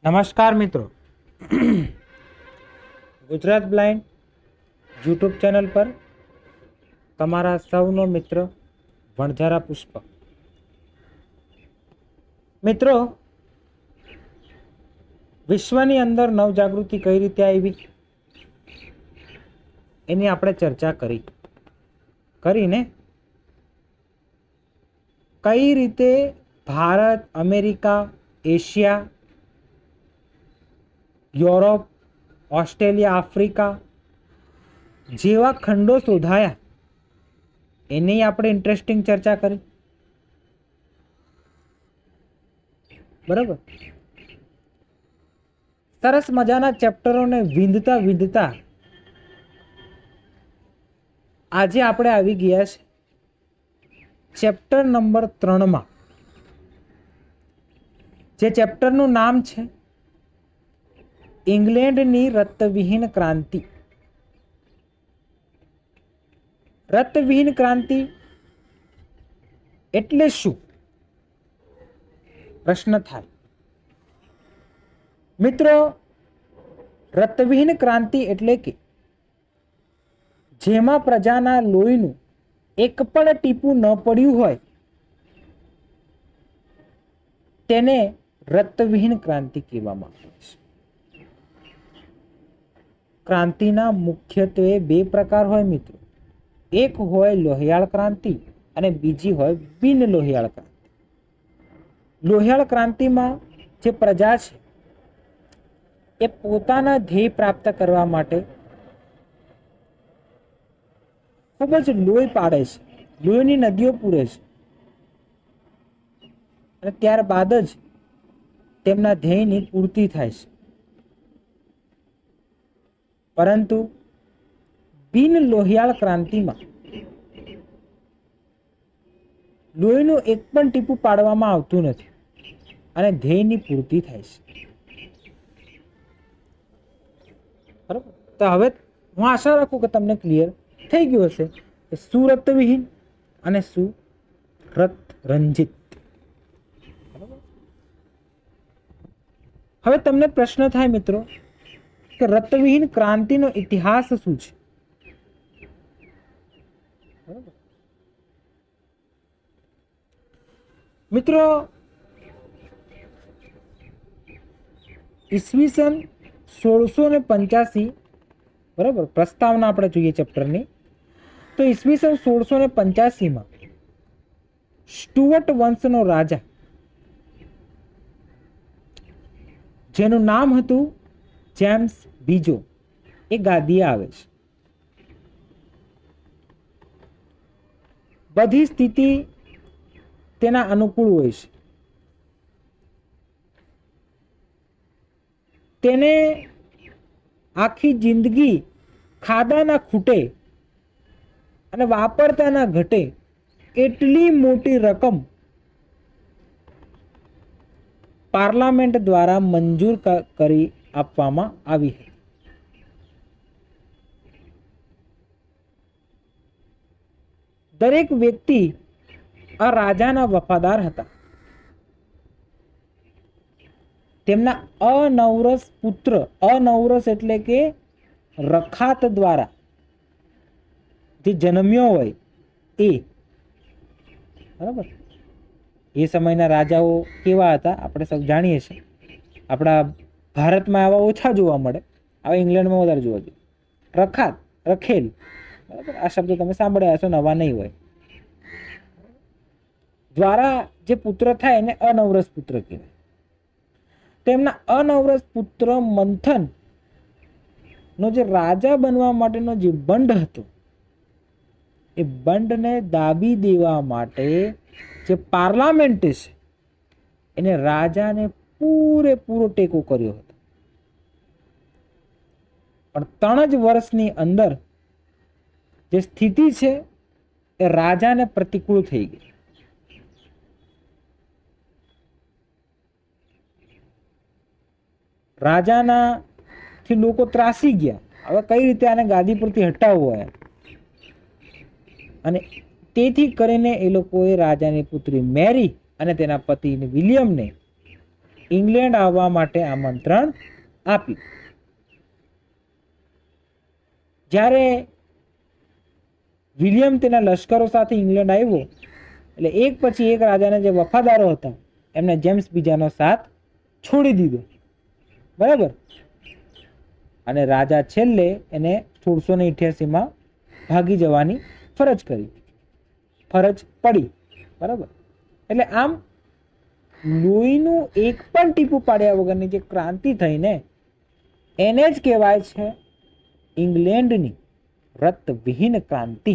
નમસ્કાર મિત્રો, Gujarat blind YouTube channel પર તમારા સૌનો મિત્ર વણઝારા પુષ્પ. મિત્રો, વિશ્વની અંદર નવજાગૃતિ કઈ રીતે આવી એની આપણે ચર્ચા કરીને કઈ રીતે Bharat, America, Asia, Europe, Australia, Africa જેવા ખંડો શોધાયા એની આપણે ઇન્ટરેસ્ટિંગ ચર્ચા કરી. બરાબર, સરસ મજાના ચેપ્ટરોને વિંધતા આજે આપણે આવી ગયા છે ચેપ્ટર નંબર 3 જે ચેપ્ટરનું નામ છે ઇંગ્લેન્ડની રક્તવિહીન ક્રાંતિ. રક્તવિહીન ક્રાંતિ એટલે શું પ્રશ્ન થાય. મિત્રો, રક્તવિહીન ક્રાંતિ એટલે કે જેમાં પ્રજાના લોહીનું એક પણ ટીપું ન પડ્યું હોય તેને રક્તવિહીન ક્રાંતિ કહેવામાં આવે છે. ક્રાંતિના મુખ્યત્વે 2 પ્રકાર હોય મિત્રો. એક હોય લોહિયાળ ક્રાંતિ અને બીજી હોય બિન લોહિયાળ ક્રાંતિ. લોહિયાળ ક્રાંતિમાં જે પ્રજા છે એ પોતાના ધ્યેય પ્રાપ્ત કરવા માટે ખૂબ જ લોહી પાડે છે, લોહીની નદીઓ પૂરે છે અને ત્યારબાદ જ તેમના ધ્યેયની પૂર્તિ થાય છે. પરંતુ બિન લોહિયાળ ક્રાંતિમાં લોહીનું એક પણ ટીપું પાડવામાં આવતું નથી અને ધ્યેયની પૂર્તિ થાય છે. બરાબર, તો હવે હું આશા રાખું કે તમને ક્લિયર થઈ ગયું હશે કે શું રક્તવિહીન અને શું રક્ત રંજિત. હવે તમને પ્રશ્ન થાય મિત્રો કે રક્તવિહીન ક્રાંતિનો ઇતિહાસ શું છે. મિત્રો, ઈસવીસન 1685, બરાબર, પ્રસ્તાવના આપણે જોઈએ ચેપ્ટરની, તો ઈસવીસન 1685 સ્ટુઅર્ટ વંશનો રાજા જેનું નામ હતું જેમ્સ બીજો એ ગાદીએ આવે છે. બધી સ્થિતિ તેના અનુકૂળ હોય છે. તેને આખી જિંદગી ખાધાના ખૂટે અને વાપરતાના ઘટે એટલી મોટી રકમ પાર્લામેન્ટ દ્વારા મંજૂર કરી આપવામાં આવી હતી. દરેક વ્યક્તિ આ રાજાના વફાદાર હતા. તેમના અનૌરસ પુત્ર, અનૌરસ એટલે કે રખાત દ્વારા જે જન્મ્યો હોય એ, બરાબર, એ સમયના રાજાઓ કેવા હતા આપણે સૌ જાણીએ છીએ. આપણા ભારતમાં આવા ઓછા જોવા મળે, આવા ઇંગ્લેન્ડમાં વધારે જોવા જોઈએ. રખાત, રખેલ, બરાબર, આ શબ્દ તમે સાંભળ્યા હશો, નવા નહીં હોય. દ્વારા જે પુત્ર થાય એને અનૌરસ પુત્ર કહેવાય. તેમના અનૌરસ પુત્ર મંથન નો જે રાજા બનવા માટેનો જે બંડ હતો એ બંડને દાબી દેવા માટે જે પાર્લામેન્ટ છે એને રાજાને પૂરેપૂરો ટેકો કર્યો હતો. પણ 3 જ વર્ષની અંદર જે સ્થિતિ છે એ રાજાને પ્રતિકૂળ થઈ ગઈ. રાજાના થી લોકો ત્રાસી ગયા. હવે કઈ રીતે આને ગાદી પરથી હટાવવો હોય, અને તેથી કરીને એ લોકોએ રાજાની પુત્રી મેરી અને તેના પતિ વિલિયમને ઇંગ્લેન્ડ આવવા માટે આમંત્રણ આપ્યું. જ્યારે વિલિયમ તેના લશ્કરો સાથે ઇંગ્લેન્ડ આવ્યો એટલે એક પછી એક રાજાના જે વફાદારો હતા એમને જેમ્સ બીજાનો સાથ છોડી દીધો. બરાબર. અને રાજા છેલ્લે એને 1688માં ભાગી જવાની ફરજ પડી. બરાબર. એટલે આમ લોહીનું એક પણ ટીપું પાડ્યા વગરની જે ક્રાંતિ થઈ ને એને જ કહેવાય છે ઇંગ્લેન્ડની રક્તવિહીન ક્રાંતિ,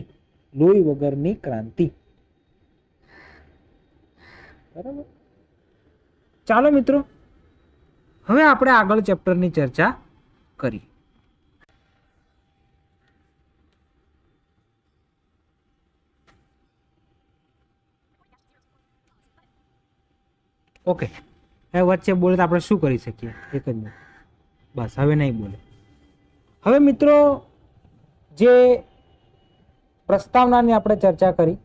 લોહી વગરની ક્રાંતિ. બરાબર. ચાલો મિત્રો, હવે આપણે આગળ ચેપ્ટરની ચર્ચા કરી. ઓકે, હવે વચ્ચે બોલે તો આપણે શું કરી શકીએ? એક જ મિનિટ, બસ હવે નહીં બોલે. હવે મિત્રો, જે પ્રસ્તાવનાની આપણે ચર્ચા કરી,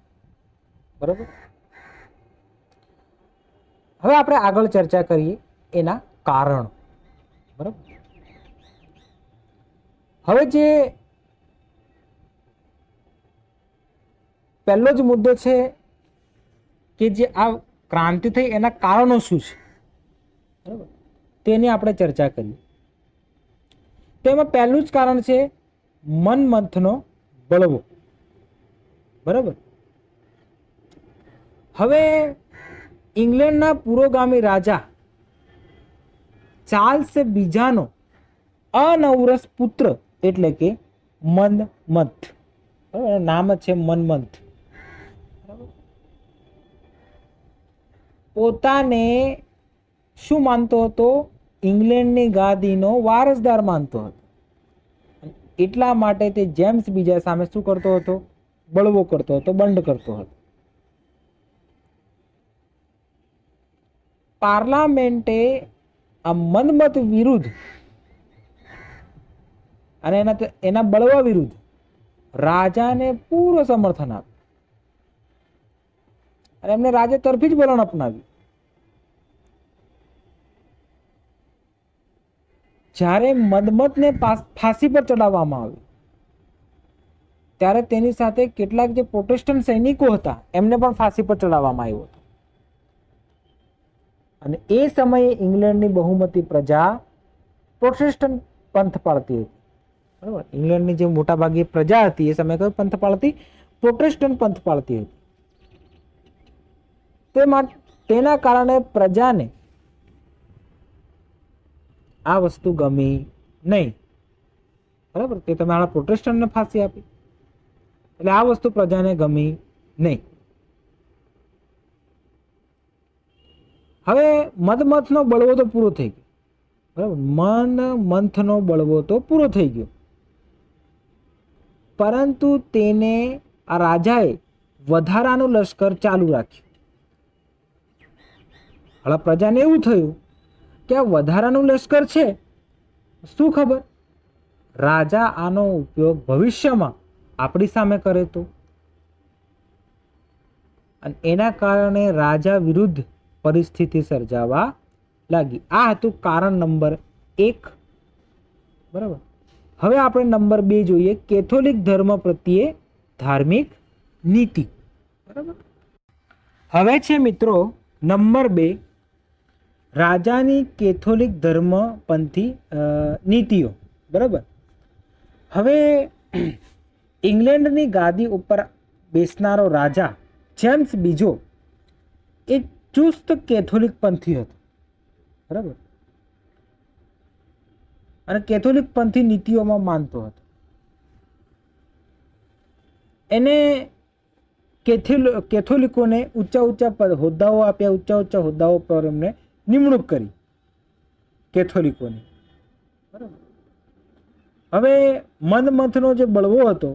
બરાબર, હવે આપણે આગળ ચર્ચા કરીએ એના કારણ. બરાબર. હવે જે પહેલો જ મુદ્દો છે કે જે આ ક્રાંતિ થઈ એના કારણો શું છે, બરાબર, તેની આપણે ચર્ચા કરીએ. તેમાં પહેલું જ કારણ છે મનમંથનો બળવો. બરાબર. હવે ઇંગ્લેન્ડના પુરોગામી રાજા ચાર્લ્સ બીજાનો અનૌરસ પુત્ર એટલે કે મનમથ, નામ જ છે મનમથ, પોતાને શું માનતો હતો? ઇંગ્લેન્ડની ગાદીનો વારસદાર માનતો હતો. એટલા માટે તે જેમ્સ બીજા સામે શું કરતો હતો? બળવો કરતો હતો, બંડ કરતો હતો. પાર્લામેન્ટે આ મનમત વિરુદ્ધ અને એના બળવા વિરુદ્ધ રાજાને પૂર્વ સમર્થન આપ્યું અને એમને રાજા તરફી જ વલણ અપનાવ્યું. જ્યારે મનમથને ફાંસી પર ચડાવવામાં આવ્યું ત્યારે તેની સાથે કેટલાક જે પ્રોટેસ્ટન્ટ સૈનિકો હતા એમને પણ ફાંસી પર ચડાવવામાં આવ્યો હતો. અને એ સમયે ઇંગ્લેન્ડની બહુમતી પ્રજા પ્રોટેસ્ટન્ટ પંથ પાળતી હતી. બરાબર. ઇંગ્લેન્ડની જે મોટાભાગની પ્રજા હતી એ સમયે કયો પંથ પાળતી? પ્રોટેસ્ટન્ટ પંથ પાળતી હતી. તેના કારણે પ્રજાને આ વસ્તુ ગમી નહીં. બરાબર. કે તમે આ પ્રોટેસ્ટન્ટને ફાંસી આપી, એટલે આ વસ્તુ પ્રજાને ગમી નહીં. હવે મનમથનો બળવો તો પૂરો થઈ ગયો. બરાબર. મનમથનો બળવો તો પૂરો થઈ ગયો, પરંતુ તેને આ રાજાએ વધારાનું લશ્કર ચાલુ રાખ્યું. હવે પ્રજાને એવું થયું કે આ વધારાનું લશ્કર છે, શું ખબર રાજા આનો ઉપયોગ ભવિષ્યમાં આપણી સામે કરે તો. અને એના કારણે રાજા વિરુદ્ધ પરિસ્થિતિ સર્જાવા લાગી. આ હતું કારણ નંબર 1. બરાબર. હવે આપણે નંબર 2 જોઈએ, કેથોલિક ધર્મ પ્રત્યે ધાર્મિક નીતિ. બરાબર. હવે છે મિત્રો નંબર 2, રાજાની કેથોલિક ધર્મપંથી નીતિઓ. બરાબર. હવે ઇંગ્લેન્ડની ગાદી ઉપર બેસનારો રાજા જેમ્સ બીજો એ ચુસ્ત કેથોલિક પંથી હતો. બરાબર. અને કેથોલિક પંથી નીતિઓમાં માનતો હતો. એને કેથોલિકોને ઊંચા હોદ્દાઓ આપ્યા, ઊંચા હોદ્દાઓ પર એમને નિમણૂક કરી કેથોલિકોની. બરાબર. હવે મનમથનો જે બળવો હતો,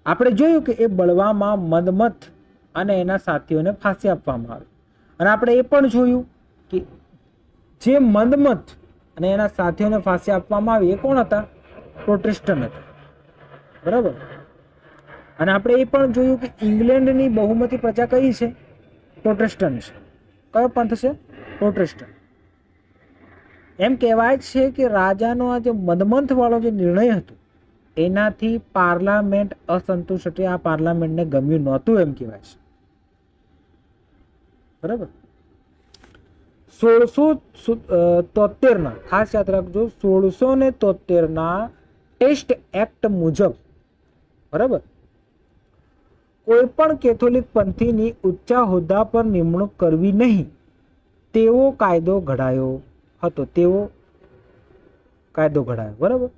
આપણે જોયું કે એ બળવામાં મનમથ અને એના સાથીઓને ફાંસી આપવામાં આવી. અને આપણે એ પણ જોયું કે જે મનમથ અને એના સાથીઓને ફાંસી આપવામાં આવી એ કોણ હતા? પ્રોટેસ્ટન્ટ હતા. બરાબર. અને આપણે એ પણ જોયું કે ઇંગ્લેન્ડની બહુમતી પ્રજા કઈ છે? પ્રોટેસ્ટન્ટ છે. કયો પંથ છે? પ્રોટેસ્ટન્ટ. એમ કહેવાય છે કે રાજાનો આ જે મદમંથવાળો જે નિર્ણય હતો એનાથી પાર્લામેન્ટ અસંતુષ્ટ હતી, આ પાર્લામેન્ટને ગમ્યું નહોતું એમ કહેવાય છે. બરાબર. 1673 ખાસ યાદ રાખજો, 1673 ટેસ્ટ એક્ટ મુજબ, બરાબર, કોઈ પણ કેથોલિક પંથીની ઊંચા હોદ્દા પર નિમણૂક કરવી નહીં તેવો કાયદો ઘડાયો હતો. બરાબર.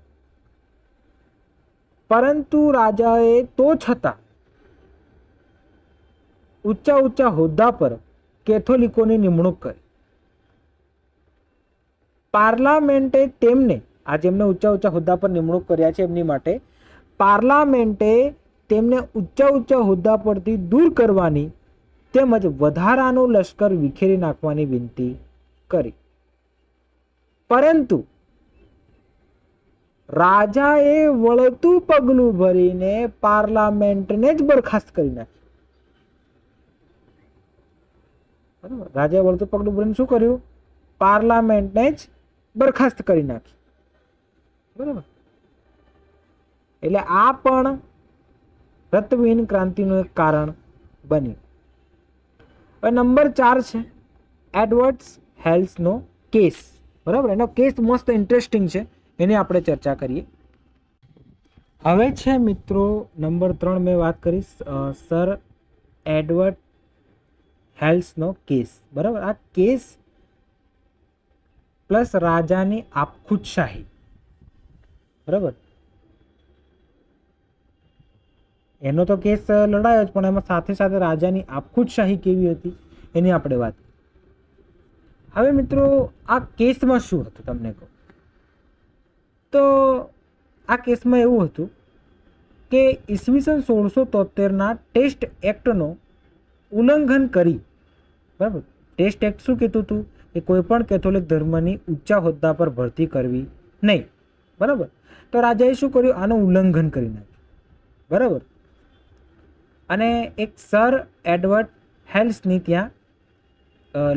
પરંતુ રાજાએ તો છતાં ઊંચા હોદ્દા પર કેથોલિકોની નિમણૂક કરી. પાર્લામેન્ટે તેમને, આ જેમને ઊંચા હોદ્દા પર નિમણૂક કર્યા છે એમની માટે પાર્લામેન્ટે તેમને ઊંચા હોદ્દા પરથી દૂર કરવાની તેમજ વધારાનું લશ્કર વિખેરી નાખવાની વિનંતી કરી. પરંતુ રાજાએ વળતું પગલું ભરીને પાર્લામેન્ટને જ બરખાસ્ત કરી નાખી. બરાબર. રાજાએ વળતું પગલું ભરીને શું કર્યું? પાર્લામેન્ટને જ બરખાસ્ત કરી નાખી. બરાબર. એટલે આ પણ રતવિહીન ક્રાંતિનું એક કારણ બન્યું. હવે નંબર 4 છે એડવર્ડ હેલ્સનો કેસ. બરાબર. એનો કેસ મસ્ત ઇન્ટરેસ્ટિંગ છે, એની આપણે ચર્ચા કરીએ. હવે છે મિત્રો નંબર 3 મેં વાત કરી સર એડવર્ડ હેલ્સનો કેસ. બરાબર. આ કેસ પ્લસ રાજાની આપખુદશાહી. બરાબર. એનો તો કેસ લડાયો જ, પણ એમાં સાથે સાથે રાજાની આપખુદશાહી કેવી હતી એની આપણે વાત. હવે મિત્રો આ કેસમાં શું હતું તમને કહું તો આ કેસમાં એવું હતું કે ઈસવીસન 1673 ટેસ્ટ એક્ટનો ઉલ્લંઘન કરી. બરાબર. ટેસ્ટ એક્ટ શું કહેતું હતું કે કોઈ પણ કેથોલિક ધર્મની ઊંચા હોદ્દા પર ભરતી કરવી નહીં. બરાબર. તો રાજાએ શું કર્યું? આનું ઉલ્લંઘન કરી નાખ્યું. બરાબર. અને એક સર એડવર્ડ હેલ્સની ત્યાં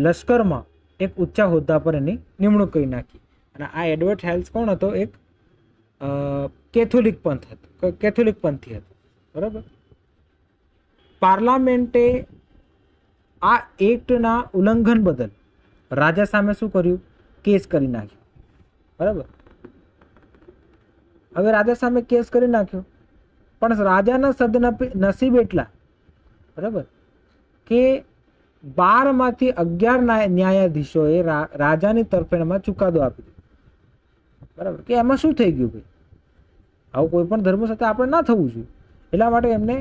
લશ્કરમાં એક ઊંચા હોદ્દા પર એની નિમણૂક કરી નાખી. અને આ એડવર્ડ હેલ્સ કોણ હતો? એક કેથોલિક પંથી હતો. બરાબર. પાર્લામેન્ટે આ એક્ટના ઉલ્લંઘન બદલ રાજા સામે શું કર્યું? કેસ કરી નાખ્યો. બરાબર. હવે રાજા સામે કેસ કરી નાખ્યો, પણ રાજાના સદનસીબ એટલા, બરાબર, કે 12 માંથી 11 ન્યાયાધીશોએ રાજાની તરફેણમાં ચુકાદો આપી દીધો. બરાબર. કે એમાં શું થઈ ગયું ભાઈ, આવું કોઈ પણ ધર્મ સાથે આપણે ના થવું જોઈએ, એટલા માટે એમને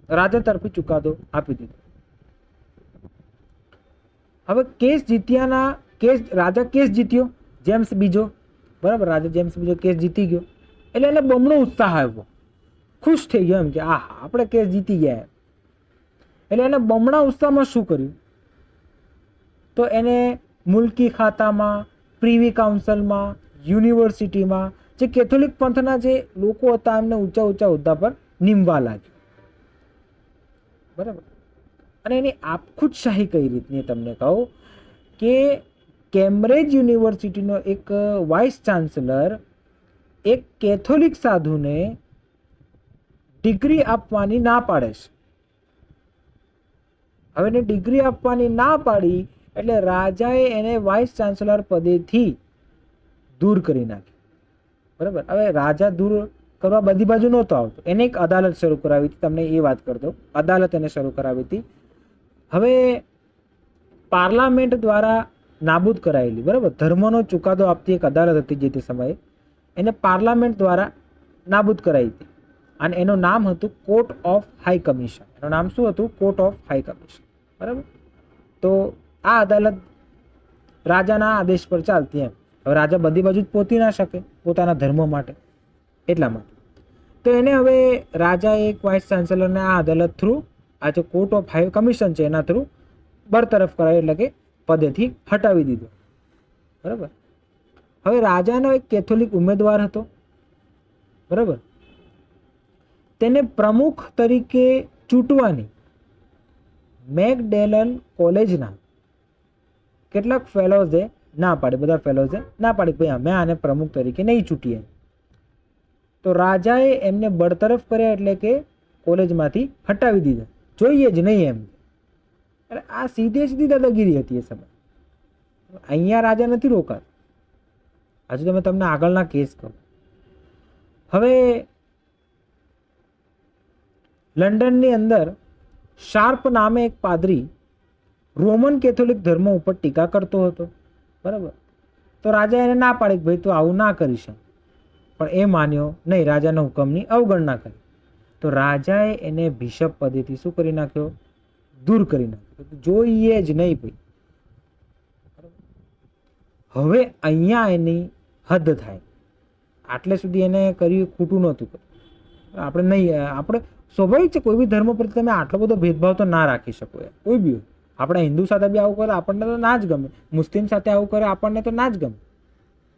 રાજા તરફી ચુકાદો આપી દીધો. હવે રાજા કેસ જીત્યો, જેમ્સ બીજો. બરાબર. રાજા જેમ્સ બીજો કેસ જીતી ગયો એટલે એને બમણો ઉત્સાહ આવ્યો, ખુશ થઈ ગયો એમ કે આહા આપણે કેસ જીતી ગયા. એટલે એને બમણા ઉત્સાહમાં શું કર્યું તો એને મુલકી ખાતામાં, પ્રીવી કાઉન્સિલમાં, યુનિવર્સિટીમાં જે કેથોલિક પંથના જે લોકો હતા એમને ઊંચા હોદ્દા પર નીમવા લાગ્યો. બરાબર. અને એની આપખુદશાહી કઈ રીતની તમને કહું કે કેમ્બ્રિજ યુનિવર્સિટીનો એક વાઇસ ચાન્સલર એક કેથોલિક સાધુને ડિગ્રી આપવાની ના પાડે છે. હવે એને ડિગ્રી આપવાની ના પાડી એટલે રાજાએ એને વાઇસ ચાન્સલર પદેથી દૂર કરી નાખી. બરાબર. હવે રાજા દૂર કરવા બધી બાજુ નહોતો આવતો, એને એક અદાલત શરૂ કરાવી હતી. તમને એ વાત કરતો, અદાલત એને શરૂ કરાવી હતી. હવે પાર્લામેન્ટ દ્વારા નાબૂદ કરાયેલી, બરાબર, ધર્મનો ચુકાદો આપતી એક અદાલત હતી જે તે સમયે, એને પાર્લામેન્ટ દ્વારા નાબૂદ કરાવી હતી. અને એનું નામ હતું કોર્ટ ઓફ હાઈ કમિશન. એનું નામ શું હતું? Court of high commission. બરાબર. તો આ અદાલત રાજાના આદેશ પર ચાલતી એમ. હવે રાજા બધી બાજુ જ પહોંચી ના શકે પોતાના ધર્મ માટે, એટલા માટે તો એને હવે રાજાએ એક વાઇસ ચાન્સલરને આ અદાલત થ્રુ, આ જે કોર્ટ ઓફ હાઈ કમિશન છે એના થ્રુ બરતરફ કરાયો, એટલે કે પદેથી હટાવી દીધો. બરાબર. હવે રાજાનો એક કેથોલિક ઉમેદવાર હતો. બરાબર. તેને પ્રમુખ તરીકે ચૂંટવાની મેકડેલન કોલેજના કેટલાક ફેલોઝે ના પાડે, બધા ફેલોઝે ના પાડી ભાઈ અમે આને પ્રમુખ તરીકે નહીં ચૂંટીએ. તો રાજાએ એમને બરતરફ કર્યા, એટલે કે કોલેજમાંથી હટાવી દીધા, જોઈએ જ નહીં એમ. એટલે આ સીધે સીધી દાદાગીરી હતી એ સમય. અહીંયા રાજા નથી રોકાત. હજુ તમે તમને આગળના કેસ કહું. હવે લંડનની અંદર શાર્પ નામે એક પાદરી રોમન કેથોલિક ધર્મ ઉપર ટીકા કરતો હતો, બરાબર. તો રાજા એને ના પાડી, ભાઈ તું આવું ના કરી શકે. પણ એ માન્યો નહીં, રાજાના હુકમની અવગણના કરી. તો રાજાએ એને બિશપ પદેથી શું કરી નાખ્યો? દૂર કરી નાખ્યો. જોઈએ જ નહીં ભાઈ. હવે અહીંયા એની હદ થાય. આટલે સુધી એને કર્યું ખોટું નહોતું. આપણે નહીં, આપણે સ્વાભાવિક છે કોઈ બી ધર્મ પ્રત્યે તમે આટલો બધો ભેદભાવ તો ના રાખી શકો. કોઈ બી હોય, આપણા હિન્દુ સાથે બી આવું કરે આપણને તો ના જ ગમે, મુસ્લિમ સાથે આવું કરે આપણને તો ના જ ગમે,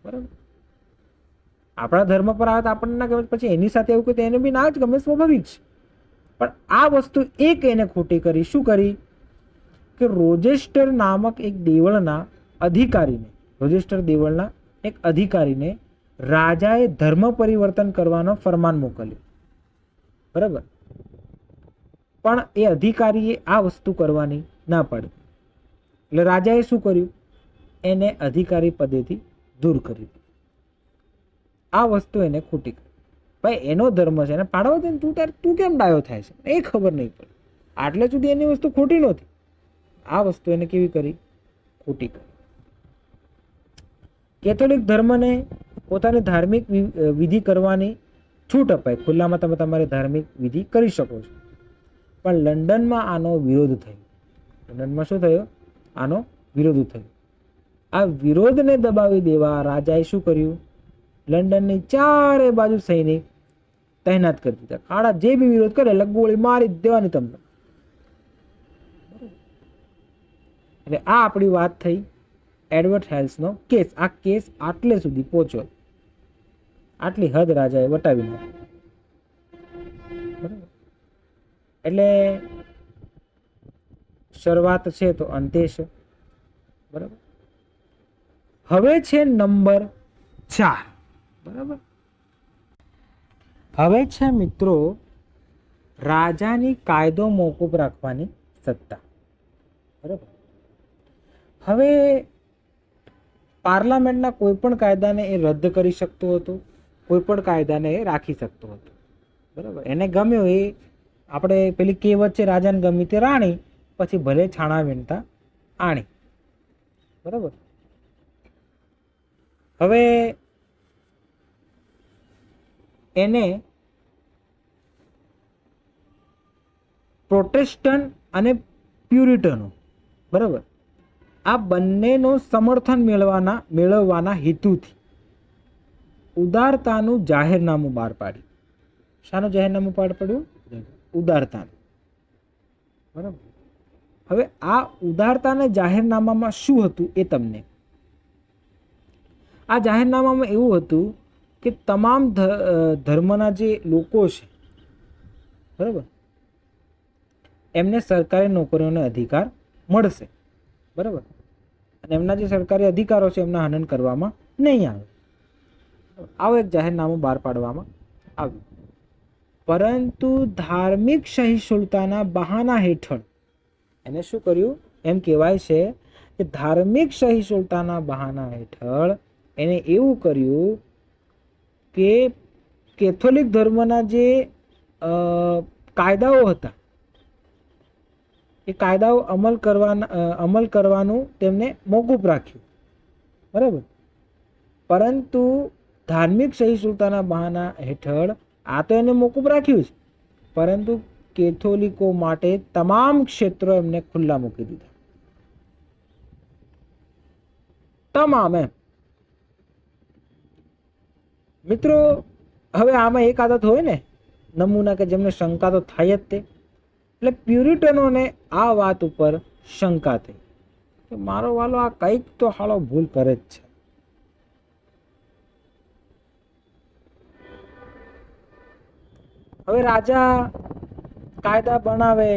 બરાબર. આપણા ધર્મ પર આવે તો આપણને ના ગમે, પછી એની સાથે એવું કરે તો એને બી ના જ ગમે, સ્વાભાવિક છે. પણ આ વસ્તુ એક એને ખોટી કરી. શું કરી? કે રોજેસ્ટર નામક એક દેવળના અધિકારીને, રોજેસ્ટર દેવળના એક અધિકારીને રાજાએ ધર્મ પરિવર્તન કરવાનો ફરમાન મોકલ્યો, બરાબર. પણ એ અધિકારીએ આ વસ્તુ કરવાની ના પાડી. એટલે રાજાએ શું કર્યું? એને અધિકારી પદેથી દૂર કરી. આ વસ્તુ એને ખોટી કરી. ભાઈ એનો ધર્મ છે, એને પાડવા દે ને, તું કેમ ડાયો થાય છે એ ખબર નહીં પડે. આટલે સુધી એની વસ્તુ ખોટી નહોતી. આ વસ્તુ એને કેવી કરી? ખોટી કરી. કેથોલિક ધર્મને પોતાની ધાર્મિક વિધિ કરવાની છૂટ અપાય, ખુલ્લામાં તમે તમારી ધાર્મિક વિધિ કરી શકો છો. પણ લંડનમાં આનો વિરોધ થયો. લંડનમાં શું થયો? આનો વિરોધ થયો. આ વિરોધને દબાવી દેવા રાજાએ શું કર્યું? લંડનની ચારે બાજુ સૈનિક તૈનાત કરી દીધા. કાળા જે બી વિરોધ કરે એટલે ગોળી મારી દેવાની તમને. એટલે આ આપણી વાત થઈ એડવર્ડ હેલ્સનો કેસ. આ કેસ આટલે સુધી પહોંચ્યો, આટલી હદ રાજાએ વટાવી નાખી, બરાબર. એટલે શરૂઆત છે તો અંતે છે, બરાબર. હવે છે નંબર 4, બરાબર. હવે છે મિત્રો રાજાની કાયદો મોકૂફ રાખવાની સત્તા, બરાબર. હવે પાર્લામેન્ટના કોઈ પણ કાયદાને એ રદ કરી શકતો હતો, કોઈ પણ કાયદાને એ રાખી શકતો હતો, બરાબર. એને ગમ્યો એ, આપણે પેલી કહેવત છે રાજાને ગમી તે રાણી, પછી ભલે છાણા વીણતા આણી, બરાબર. હવે એને પ્રોટેસ્ટન્ટ અને પ્યુરિટનો, બરાબર, આ બંનેનો સમર્થન મેળવવાના હેતુથી ઉદારતાનું જાહેરનામું બહાર પાડ્યું. શાનું જાહેરનામું બહાર પાડ્યું? ઉદારતાનું, બરાબર. હવે આ ઉદારતાના જાહેરનામામાં શું હતું એ તમને, આ જાહેરનામામાં એવું હતું કે તમામ ધર્મના જે લોકો છે, બરાબર, એમને સરકારી નોકરીઓનો અધિકાર મળશે, બરાબર. અને એમના જે સરકારી અધિકારો છે એમના હનન કરવામાં નહીં આવે. આવું એક જાહેરનામું બહાર પાડવામાં આવ્યું. પરંતુ ધાર્મિક સહિષ્ણુતાના બહાના હેઠળ એને શું કર્યું? એમ કહેવાય છે કે ધાર્મિક સહિષ્ણુતાના બહાના હેઠળ એને એવું કર્યું કે કેથોલિક ધર્મના જે કાયદાઓ હતા એ કાયદાઓ અમલ કરવાનું તેમને મોકૂફ રાખ્યું, બરાબર. પરંતુ ધાર્મિક સહિષ્ણુતાના બહાના હેઠળ આ તો એને મોકૂફ રાખ્યું છે, પરંતુ કેથોલિકો માટે તમામ ક્ષેત્રો એમને ખુલ્લા મૂકી દીધા, તમામ. એમ મિત્રો, હવે આમાં એક આદત હોય ને નમૂના કે જેમને શંકા તો થાય જ તે. એટલે પ્યુરિટનોને આ વાત ઉપર શંકા થઈ કે મારો વાલો આ કંઈક તો હાલો ભૂલ કરે જ છે. હવે રાજા કાયદા બનાવે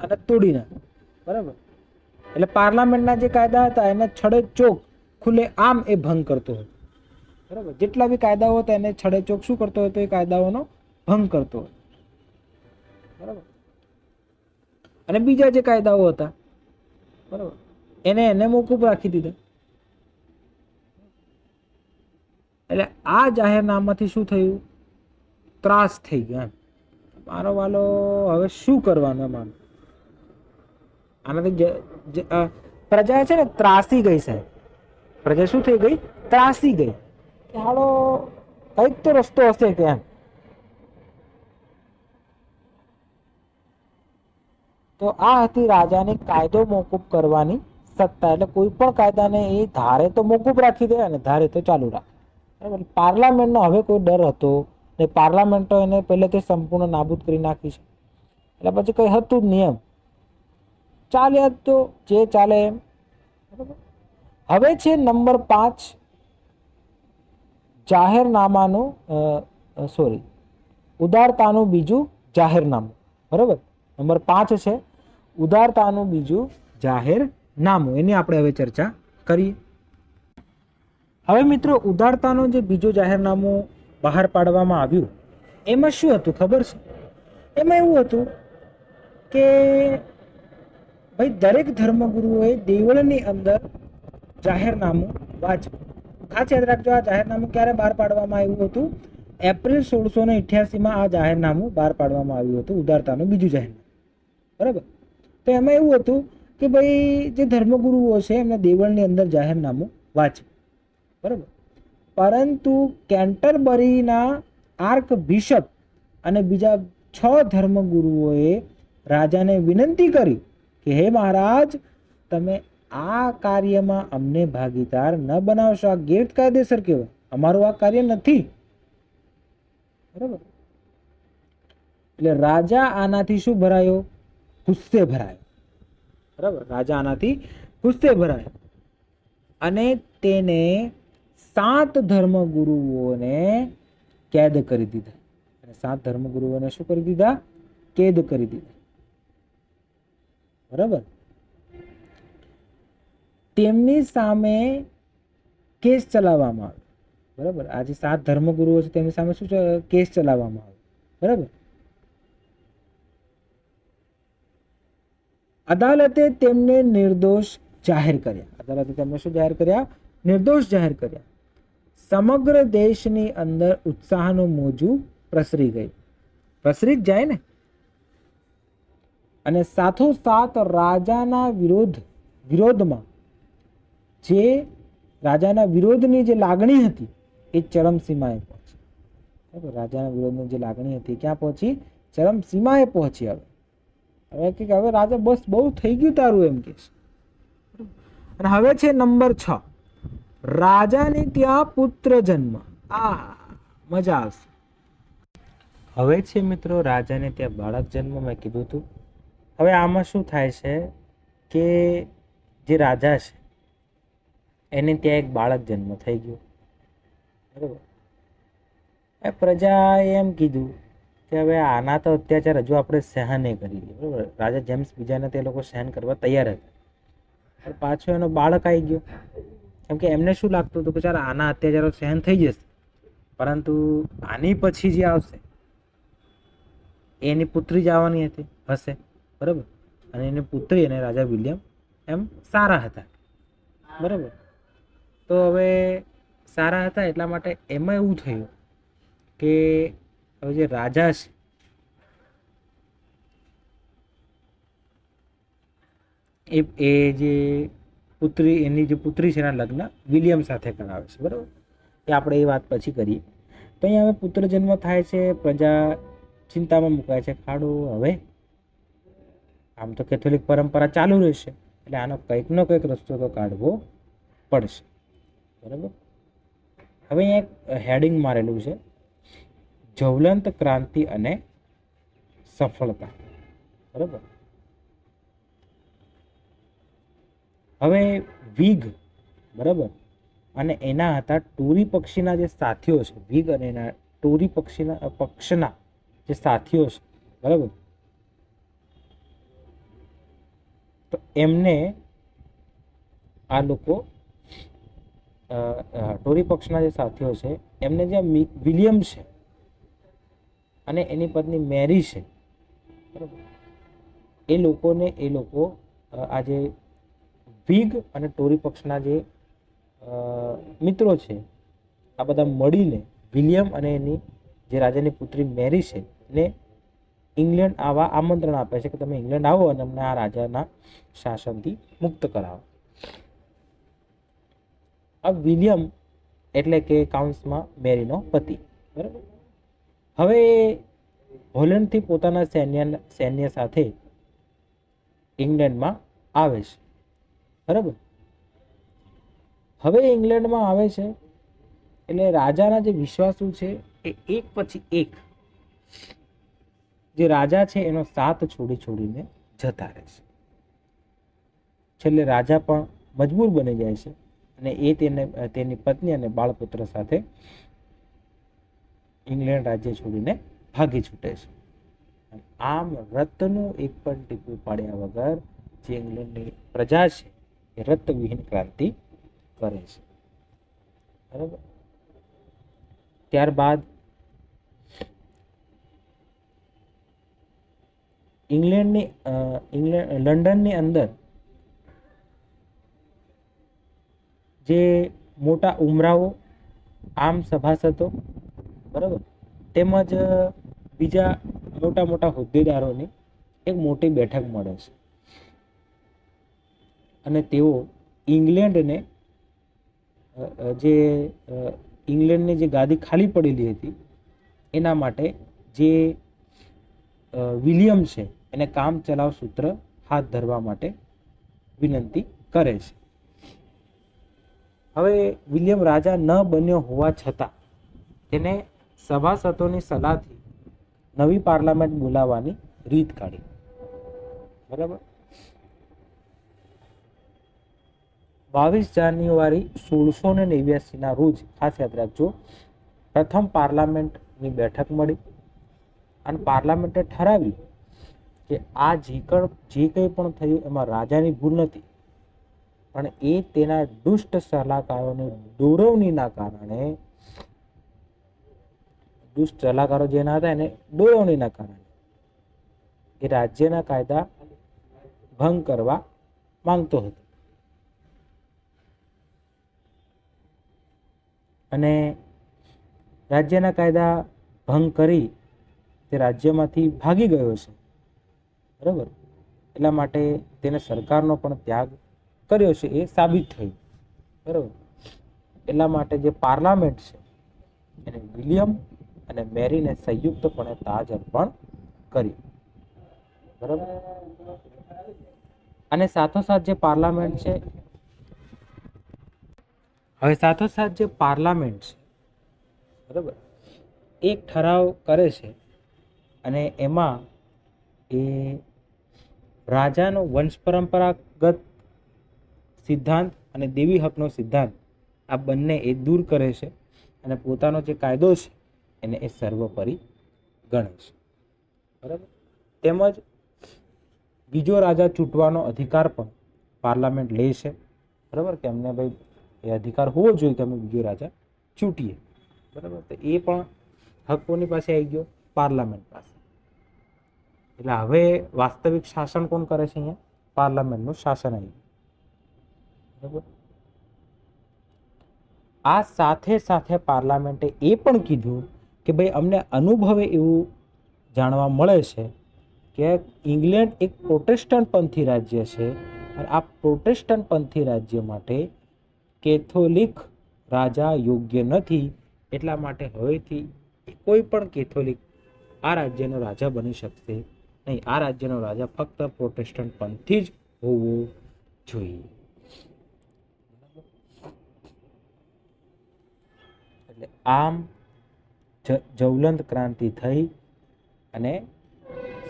અને તોડી નાખે, બરાબર. એટલે પાર્લામેન્ટના જે કાયદા હતા એને છડે ચોક ખુલ્લે આમ એ ભંગ કરતો હતો, બરાબર. જેટલા બી કાયદાઓ હતા એને છડે ચોક શું કરતો હતો? એ કાયદાઓનો ભંગ કરતો હતો, બરાબર. અને બીજા જે કાયદાઓ હતા, બરાબર, એને મોકૂફ રાખી દીધા. એટલે આ જાહેરનામાથી શું થયું? ત્રાસ થઈ ગયો. મારો વાલો હવે શું કરવાનું? એમાં આનાથી પ્રજા છે ને ત્રાસી ગઈ સાહેબ. પ્રજા શું થઈ ગઈ? ત્રાસી ગઈ. હાલો કંઈક તો રસ્તો હશે કે એમ. તો આ હતી રાજાની કાયદો મોકૂફ કરવાની સત્તા. એટલે કોઈ પણ કાયદાને એ ધારે તો મોકૂફ રાખી દે અને ધારે તો ચાલુ રાખે, બરાબર. પાર્લામેન્ટનો હવે કોઈ ડર હતો ને? પાર્લામેન્ટ તો એને પહેલેથી સંપૂર્ણ નાબૂદ કરી નાખી છે. એટલે પછી કંઈ હતું જ નહીં એમ. ચાલ્યા તો જે ચાલે એમ, બરાબર. હવે છે નંબર 5, જાહેરનામાનું ઉદારતાનું બીજું જાહેરનામું, બરાબર. નંબર 5 છે ઉદારતાનું બીજું જાહેરનામું. એની આપણે હવે ચર્ચા કરીએ. હવે મિત્રો, ઉદારતાનું જે બીજું જાહેરનામું બહાર પાડવામાં આવ્યું એમાં શું હતું ખબર છે? એમાં એવું હતું કે ભાઈ દરેક ધર્મગુરુઓએ દેવળની અંદર જાહેરનામું વાંચવું. ખાસ યાદ રાખજો, આ જાહેરનામું ક્યારે બહાર પાડવામાં આવ્યું હતું? એપ્રિલ 1688 આ જાહેરનામું બહાર પાડવામાં આવ્યું હતું, ઉદારતાનું બીજું જાહેરનામું, બરાબર. તો એમાં એવું હતું કે ભાઈ જે ધર્મગુરુઓ છે એમને દેવળની અંદર જાહેરનામું વાંચવું, બરાબર. પરંતુ કેન્ટરબરીના આર્ક બિશપ અને બીજા 6 ધર્મગુરુઓએ રાજાને વિનંતી કરી કે હે મહારાજ, તમે આ કાર્યમાં અમને ભાગીદાર ન બનાવશો. આ ગેરકાયદેસર કહેવાય, અમારું આ કાર્ય નથી, બરાબર. એટલે રાજા આનાથી શું ભરાયો? ગુસ્સે ભરાયો, બરાબર. રાજા આનાથી ગુસ્સે ભરાયો અને તેને 7 ધર્મગુરુઓને કેદ કરી દીધા. અને 7 ધર્મગુરુઓને શું કરી દીધા? કેદ કરી દીધા, બરાબર. તેમની સામે કેસ ચલાવવામાં આવ્યો, બરાબર. આ જે 7 ધર્મગુરુઓ છે તેમની સામે શું કેસ ચલાવવામાં આવ્યો, બરાબર. અદાલતે તેમને નિર્દોષ જાહેર કર્યા. અદાલતે તેમને શું જાહેર કર્યા? નિર્દોષ જાહેર કર્યા. સમગ્ર દેશની અંદર ઉત્સાહનું મોજું પ્રસરી ગયું. પ્રસરી જ જાય ને. અને સાથોસાથ રાજાના વિરોધમાં જે રાજાના વિરોધની જે લાગણી હતી એ ચરમસીમાએ પહોંચી, બરાબર. રાજાના વિરોધની જે લાગણી હતી ક્યાં પહોંચી? ચરમસીમાએ પહોંચી. હવે રાજા બસ બહુ થઈ ગયું તારું એમ કે. અને હવે છે નંબર 6, રાજાને ત્યાં પુત્ર જન્મ. મજા આવશે. હવે છે મિત્રો રાજાને ત્યાં બાળક જન્મ. મેં કીધું હતું. હવે આમાં શું થાય છે કે જે રાજા છે એને ત્યાં એક બાળક જન્મ થઈ ગયો, બરાબર. પ્રજાએ એમ કીધું કે હવે આના તો અત્યાચાર હજુ આપણે સહન કરી લઈએ, બરાબર. રાજા જેમ્સ બીજાને તે લોકો સહન કરવા તૈયાર હતા, પણ પાછો એનો બાળક આવી ગયો. કેમ કે એમને શું લાગતું હતું કે ચાલ આના અત્યાચારો સહન થઈ જશે, પરંતુ આની પછી જે આવશે એની પુત્રી જ આવવાની હશે, બરાબર. અને એની પુત્રી અને રાજા વિલિયમ એમ સારા હતા, બરાબર. તો હવે સારા હતા એટલા માટે એમાં એવું થયું કે હવે જે રાજા છે એ જે એની જે પુત્રી છે એના લગ્ન વિલિયમ સાથે કરાવે છે, બરાબર. એ આપણે એ વાત પછી કરીએ. તો અહીંયા હવે પુત્ર જન્મ થાય છે, પ્રજા ચિંતામાં મુકાય છે. હવે આમ તો કેથોલિક પરંપરા ચાલુ રહેશે, એટલે આનો કંઈકનો કંઈક રસ્તો તો કાઢવો પડશે, બરાબર. હવે અહીંયા એક હેડિંગ મારેલું છે, જ્વલંત ક્રાંતિ અને સફળતા, બરાબર. હવે વિગ, બરાબર, અને એના હતા ટોરી પક્ષીના જે સાથીઓ છે, વિગ અને એના ટોરી પક્ષના જે સાથીઓ છે, બરાબર. તો એમને આ લોકો ટોરી પક્ષના જે સાથીઓ છે એમને જે વિલિયમ છે અને એની પત્ની મેરી છે, બરાબર, એ લોકો આજે વિગ અને ટોરી પક્ષના જે મિત્રો છે આ બધા મળીને વિલિયમ અને એની જે રાજાની પુત્રી મેરી છે ને ઇંગ્લેન્ડ આવા આમંત્રણ આપે છે કે તમે ઇંગ્લેન્ડ આવો અને અમને આ રાજાના શાસનથી મુક્ત કરાવો. આ વિલિયમ એટલે કે કાઉન્સમાં મેરીનો પતિ, બરાબર. હવે હોલેન્ડથી પોતાના સૈન્ય સાથે ઇંગ્લેન્ડમાં આવે છે, બરાબર. હવે ઇંગ્લેન્ડમાં આવે છે એટલે રાજાના જે વિશ્વાસુ છે એ એક પછી એક જે રાજા છે એનો સાથ છોડીને જતા રહે છે. છેલ્લે રાજા પણ મજબૂર બની જાય છે અને એ તેની પત્ની અને બાળપુત્ર સાથે ઇંગ્લેન્ડ રાજ્ય છોડીને ભાગી છૂટે છે. આમ રત્તનું એક પણ ટીપું પાડ્યા વગર જે ઇંગ્લેન્ડની પ્રજા છે એ રત્તવિહીન ક્રાંતિ કરે છે, બરાબર. ત્યારબાદ લંડનની અંદર જે મોટા ઉમરાવો, આમ સભાસદો, બરાબર, તેમજ બીજા મોટા મોટા હોદ્દેદારોની એક મોટી બેઠક મળે છે અને તેઓ ઇંગ્લેન્ડની જે ગાદી ખાલી પડેલી હતી એના માટે જે વિલિયમ છે એને કામ ચલાવ સૂત્ર હાથ ધરવા માટે વિનંતી કરે છે. હવે વિલિયમ રાજા ન બન્યો હોવા છતાં તેને સભાસદોની સલાહથી નવી પાર્લામેન્ટ બોલાવવાની રીત કાઢી, બરાબર. 22 જાન્યુઆરી 1689 ના રોજ, ખાસ યાદ રાખજો, પ્રથમ પાર્લામેન્ટની બેઠક મળી અને પાર્લામેન્ટે ઠરાવ્યું કે આ જે કંઈ પણ થયું એમાં રાજાની ભૂલ નથી, પણ એ તેના દુષ્ટ સલાહકારોની દોરવણીના કારણે, દુષ્ટ સલાહકારો જેના હતા એને દોરવણીના કારણે એ રાજ્યના કાયદા ભંગ કરવા માંગતો હતો અને રાજ્યના કાયદા ભંગ કરી તે રાજ્યમાંથી ભાગી ગયો છે, બરાબર. એટલા માટે તેને સરકારનો પણ ત્યાગ કર્યો છે એ સાબિત થયું, બરાબર. એટલા માટે જે પાર્લામેન્ટ છે એને વિલિયમ અને મેરીને સંયુક્તપણે તાજ અર્પણ કર્યું, બરાબર. અને સાથોસાથ જે પાર્લામેન્ટ છે બરાબર, એક ઠરાવ કરે છે અને એમાં એ રાજાનો વંશ પરંપરાગત સિદ્ધાંત અને દેવી હકનો સિદ્ધાંત આ બંને એ દૂર કરે છે અને પોતાનો જે કાયદો છે એને એ સર્વોપરી ગણે છે, બરાબર. તેમજ બીજો રાજા ચૂંટવાનો અધિકાર પણ પાર્લામેન્ટ લે છે, બરાબર, કે અમને ભાઈ એ અધિકાર હોવો જોઈએ કે અમે બીજો રાજા ચૂંટીએ, બરાબર. તો એ પણ હક કોની પાસે આવી ગયો? પાર્લામેન્ટ પાસે. એટલે હવે વાસ્તવિક શાસન કોણ કરે છે? અહીંયા પાર્લામેન્ટનું શાસન આવી ગયું, બરાબર. આ સાથે સાથે પાર્લામેન્ટે એ પણ કીધું કે ભાઈ અમને અનુભવે એવું જાણવા મળે છે કે ઇંગ્લેન્ડ એક પ્રોટેસ્ટન્ટ પંથી રાજ્ય છે અને આ પ્રોટેસ્ટન્ટ પંથી રાજ્ય માટે કેથોલિક રાજા યોગ્ય નથી, એટલા માટે હવેથી કોઈ પણ કેથોલિક આ રાજ્યનો રાજા બની શકશે નહીં. આ રાજ્યનો રાજા ફક્ત પ્રોટેસ્ટન્ટ પંથી જ હોવો જોઈએ. એટલે આમ જવલંત ક્રાંતિ થઈ અને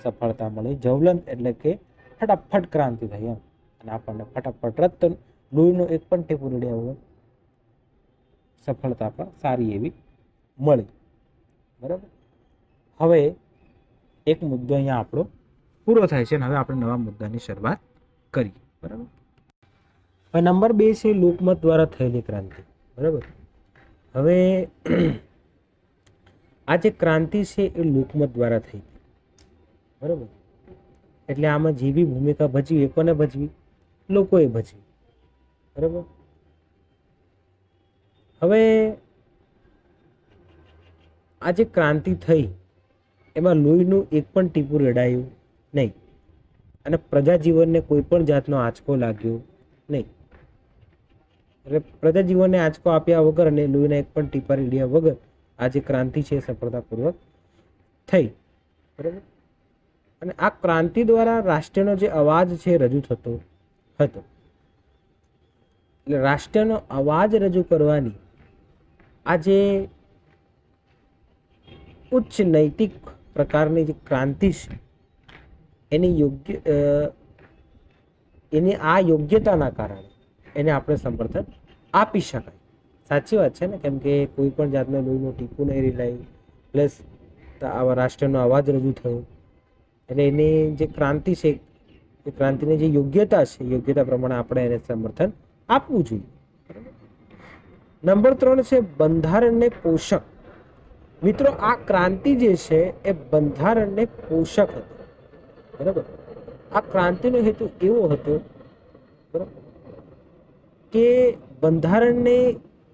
સફળતા મળી. જવલંત એટલે કે ફટાફટ ક્રાંતિ થઈ એમ, અને આપણને ફટાફટ રત્ત લોહીનું એક પણ ટેપું રેડ્યા વગર સફળતા પણ સારી એવી મળી, બરાબર. હવે એક મુદ્દો અહીંયા આપણો પૂરો થાય છે અને હવે આપણે નવા મુદ્દાની શરૂઆત કરીએ, બરાબર. હવે નંબર 2 છે લોકમત દ્વારા થયેલી ક્રાંતિ. બરાબર. હવે આ જે ક્રાંતિ છે એ લોકમત દ્વારા થઈ. બરાબર. એટલે આમાં જે બી ભૂમિકા ભજવી એ કોને ભજવી? લોકોએ ભજવી. બરાબર. હવે આ જે ક્રાંતિ થઈ એમાં લોહીનું એક પણ ટીપું રેડાયું નહીં અને પ્રજાજીવનને કોઈ પણ જાતનો આંચકો લાગ્યો નહીં. એટલે પ્રજાજીવનને આંચકો આપ્યા વગર અને લોહીના એક પણ ટીપા રેડ્યા વગર આ જે ક્રાંતિ છે એ સફળતાપૂર્વક થઈ. બરાબર. અને આ ક્રાંતિ દ્વારા રાષ્ટ્રનો જે અવાજ છે રજૂ થતો હતો. એટલે રાષ્ટ્રનો અવાજ રજૂ કરવાની આ જે ઉચ્ચ નૈતિક પ્રકારની જે ક્રાંતિ છે એની આ યોગ્યતાના કારણે એને આપણે સમર્થન આપી શકાય. સાચી વાત છે ને, કેમ કે કોઈ પણ જાતનો લોહીનું ટીપું નહીં રેલાયું, પ્લસ આવા રાષ્ટ્રનો અવાજ રજૂ થયો. એટલે એની જે ક્રાંતિ છે એ ક્રાંતિની જે યોગ્યતા છે યોગ્યતા પ્રમાણે આપણે એને સમર્થન આપવું જોઈએ. નંબર 3 છે બંધારણને પોષક. મિત્રો, આ ક્રાંતિ જે છે એ બંધારણને પોષક હતી. બરાબર. આ ક્રાંતિનો હેતુ એવો હતો, બરાબર, કે બંધારણને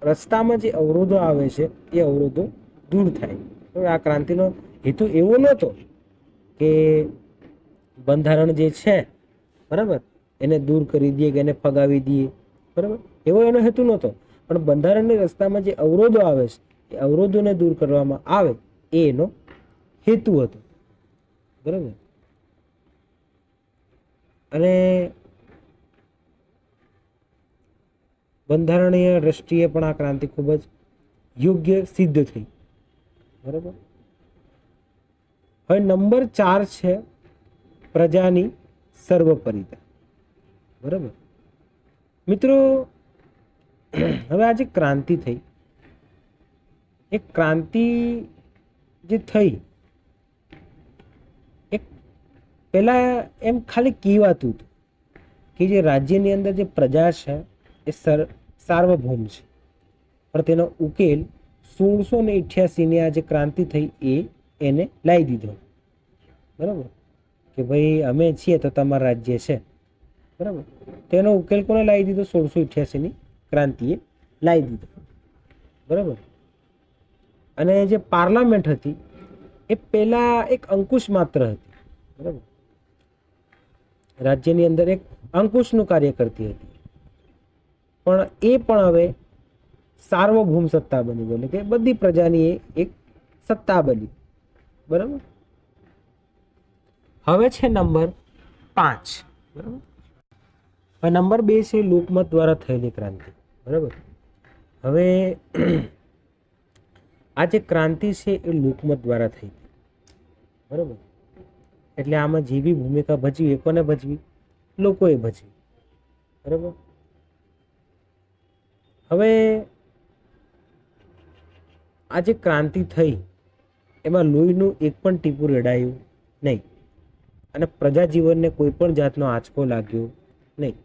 રસ્તામાં જે અવરોધો આવે છે એ અવરોધો દૂર થાય. હવે આ ક્રાંતિનો હેતુ એવો નહોતો કે બંધારણ જે છે, બરાબર, એને દૂર કરી દઈએ કે એને ફગાવી દઈએ. બરાબર. એવો એનો હેતુ નહોતો. પણ બંધારણની રસ્તામાં જે અવરોધો આવે છે એ અવરોધોને દૂર કરવામાં આવે એ એનો હેતુ હતો. બરાબર. અને બંધારણીય દ્રષ્ટિએ પણ આ ક્રાંતિ ખૂબ જ યોગ્ય સિદ્ધ થઈ. બરાબર. હવે નંબર 4 છે પ્રજાની સર્વોપરિતા. બરાબર. મિત્રો, હવે આ જે ક્રાંતિ થઈ એ ક્રાંતિ જે થઈ એક પહેલા એમ ખાલી કહેવાતું હતું કે જે રાજ્યની અંદર જે પ્રજા છે એ સાર્વભૌમ છે. પણ તેનો ઉકેલ 1688ની આ જે ક્રાંતિ થઈ એને લાવી દીધો. બરાબર. કે ભાઈ અમે છીએ તો તમારું રાજ્ય છે. બરાબર. તેનો ઉકેલ કોને લાવી દીધો? 1688ની ક્રાંતિએ લાવી દીધો. બરાબર. અને જે પાર્લામેન્ટ હતી એ પહેલા એક અંકુશ માત્ર હતી. બરાબર. રાજ્યની અંદર એક અંકુશનું કાર્ય કરતી હતી. પણ એ પણ હવે સાર્વભૌમ સત્તા બની ગઈ. એટલે કે બધી પ્રજાની એક સત્તા બની. બરાબર. હવે છે નંબર 5. બરાબર. હવે નંબર 2 છે લોકમત દ્વારા થયેલી ક્રાંતિ. બરાબર. હવે આ જે ક્રાંતિ છે એ લોકમત દ્વારા થઈ. બરાબર. એટલે આમાં જે બી ભૂમિકા ભજવી એ કોને ભજવી? લોકોએ ભજવી. બરાબર. હવે આ જે ક્રાંતિ થઈ એમાં લોહીનું એક પણ ટીપું રેડાયું નહીં અને પ્રજાજીવનને કોઈ પણ જાતનો આંચકો લાગ્યો નહીં.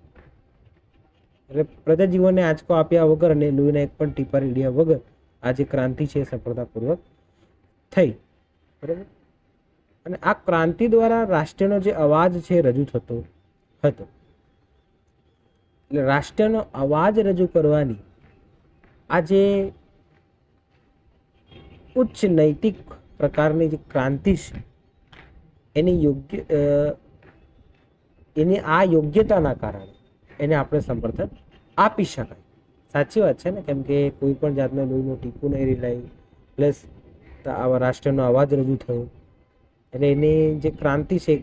એટલે પ્રજાજીવનને આંચકો આપ્યા વગર અને લોહીના એક પણ ટીપા રેડ્યા વગર આ જે ક્રાંતિ છે એ સફળતાપૂર્વક થઈ. બરાબર. અને આ ક્રાંતિ દ્વારા રાષ્ટ્રનો જે અવાજ છે રજૂ થતો હતો. એટલે રાષ્ટ્રનો અવાજ રજૂ કરવાની આ જે ઉચ્ચ નૈતિક પ્રકારની જે ક્રાંતિ છે એની આ યોગ્યતાના કારણે એને આપણે સમર્થન આપી શકાય. સાચી વાત છે ને, કેમ કે કોઈ પણ જાતનો લોહીનું ટીપું નહીં રેલાયું, પ્લસ આવા રાષ્ટ્રનો અવાજ રજૂ થયો. એટલે એની જે ક્રાંતિ છે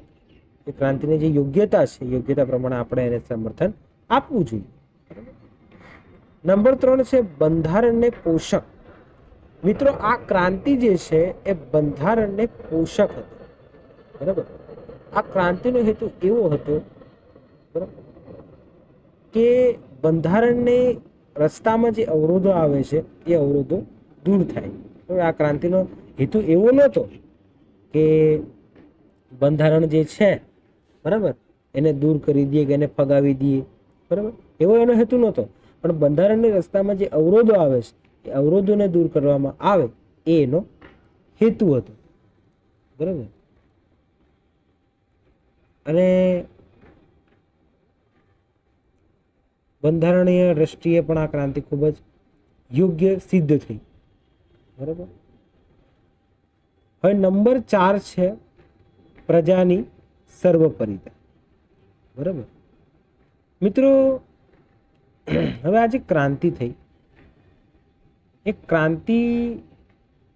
એ ક્રાંતિની જે યોગ્યતા છે યોગ્યતા પ્રમાણે આપણે એને સમર્થન આપવું જોઈએ. નંબર 3 છે બંધારણને પોષક. મિત્રો, આ ક્રાંતિ જે છે એ બંધારણને પોષક હતી. બરાબર. આ ક્રાંતિનો હેતુ એવો હતો, બરાબર, કે બંધારણને રસ્તામાં જે અવરોધો આવે છે એ અવરોધો દૂર થાય. હવે આ ક્રાંતિનો હેતુ એવો નહોતો કે બંધારણ જે છે, બરાબર, એને દૂર કરી દઈએ કે એને ફગાવી દઈએ. બરાબર, એવો એનો હેતુ નહોતો, પણ બંધારણની રસ્તામાં જે અવરોધો આવે છે એ અવરોધોને દૂર કરવામાં આવે એ એનો હેતુ હતો. બરાબર. અને બંધારણીય દ્રષ્ટિએ પણ આ ક્રાંતિ ખૂબ જ યોગ્ય સિદ્ધ થઈ. બરાબર. હવે નંબર 4 છે પ્રજાની સર્વોપરિતા. બરાબર મિત્રો, હવે આ જે ક્રાંતિ થઈ, એ ક્રાંતિ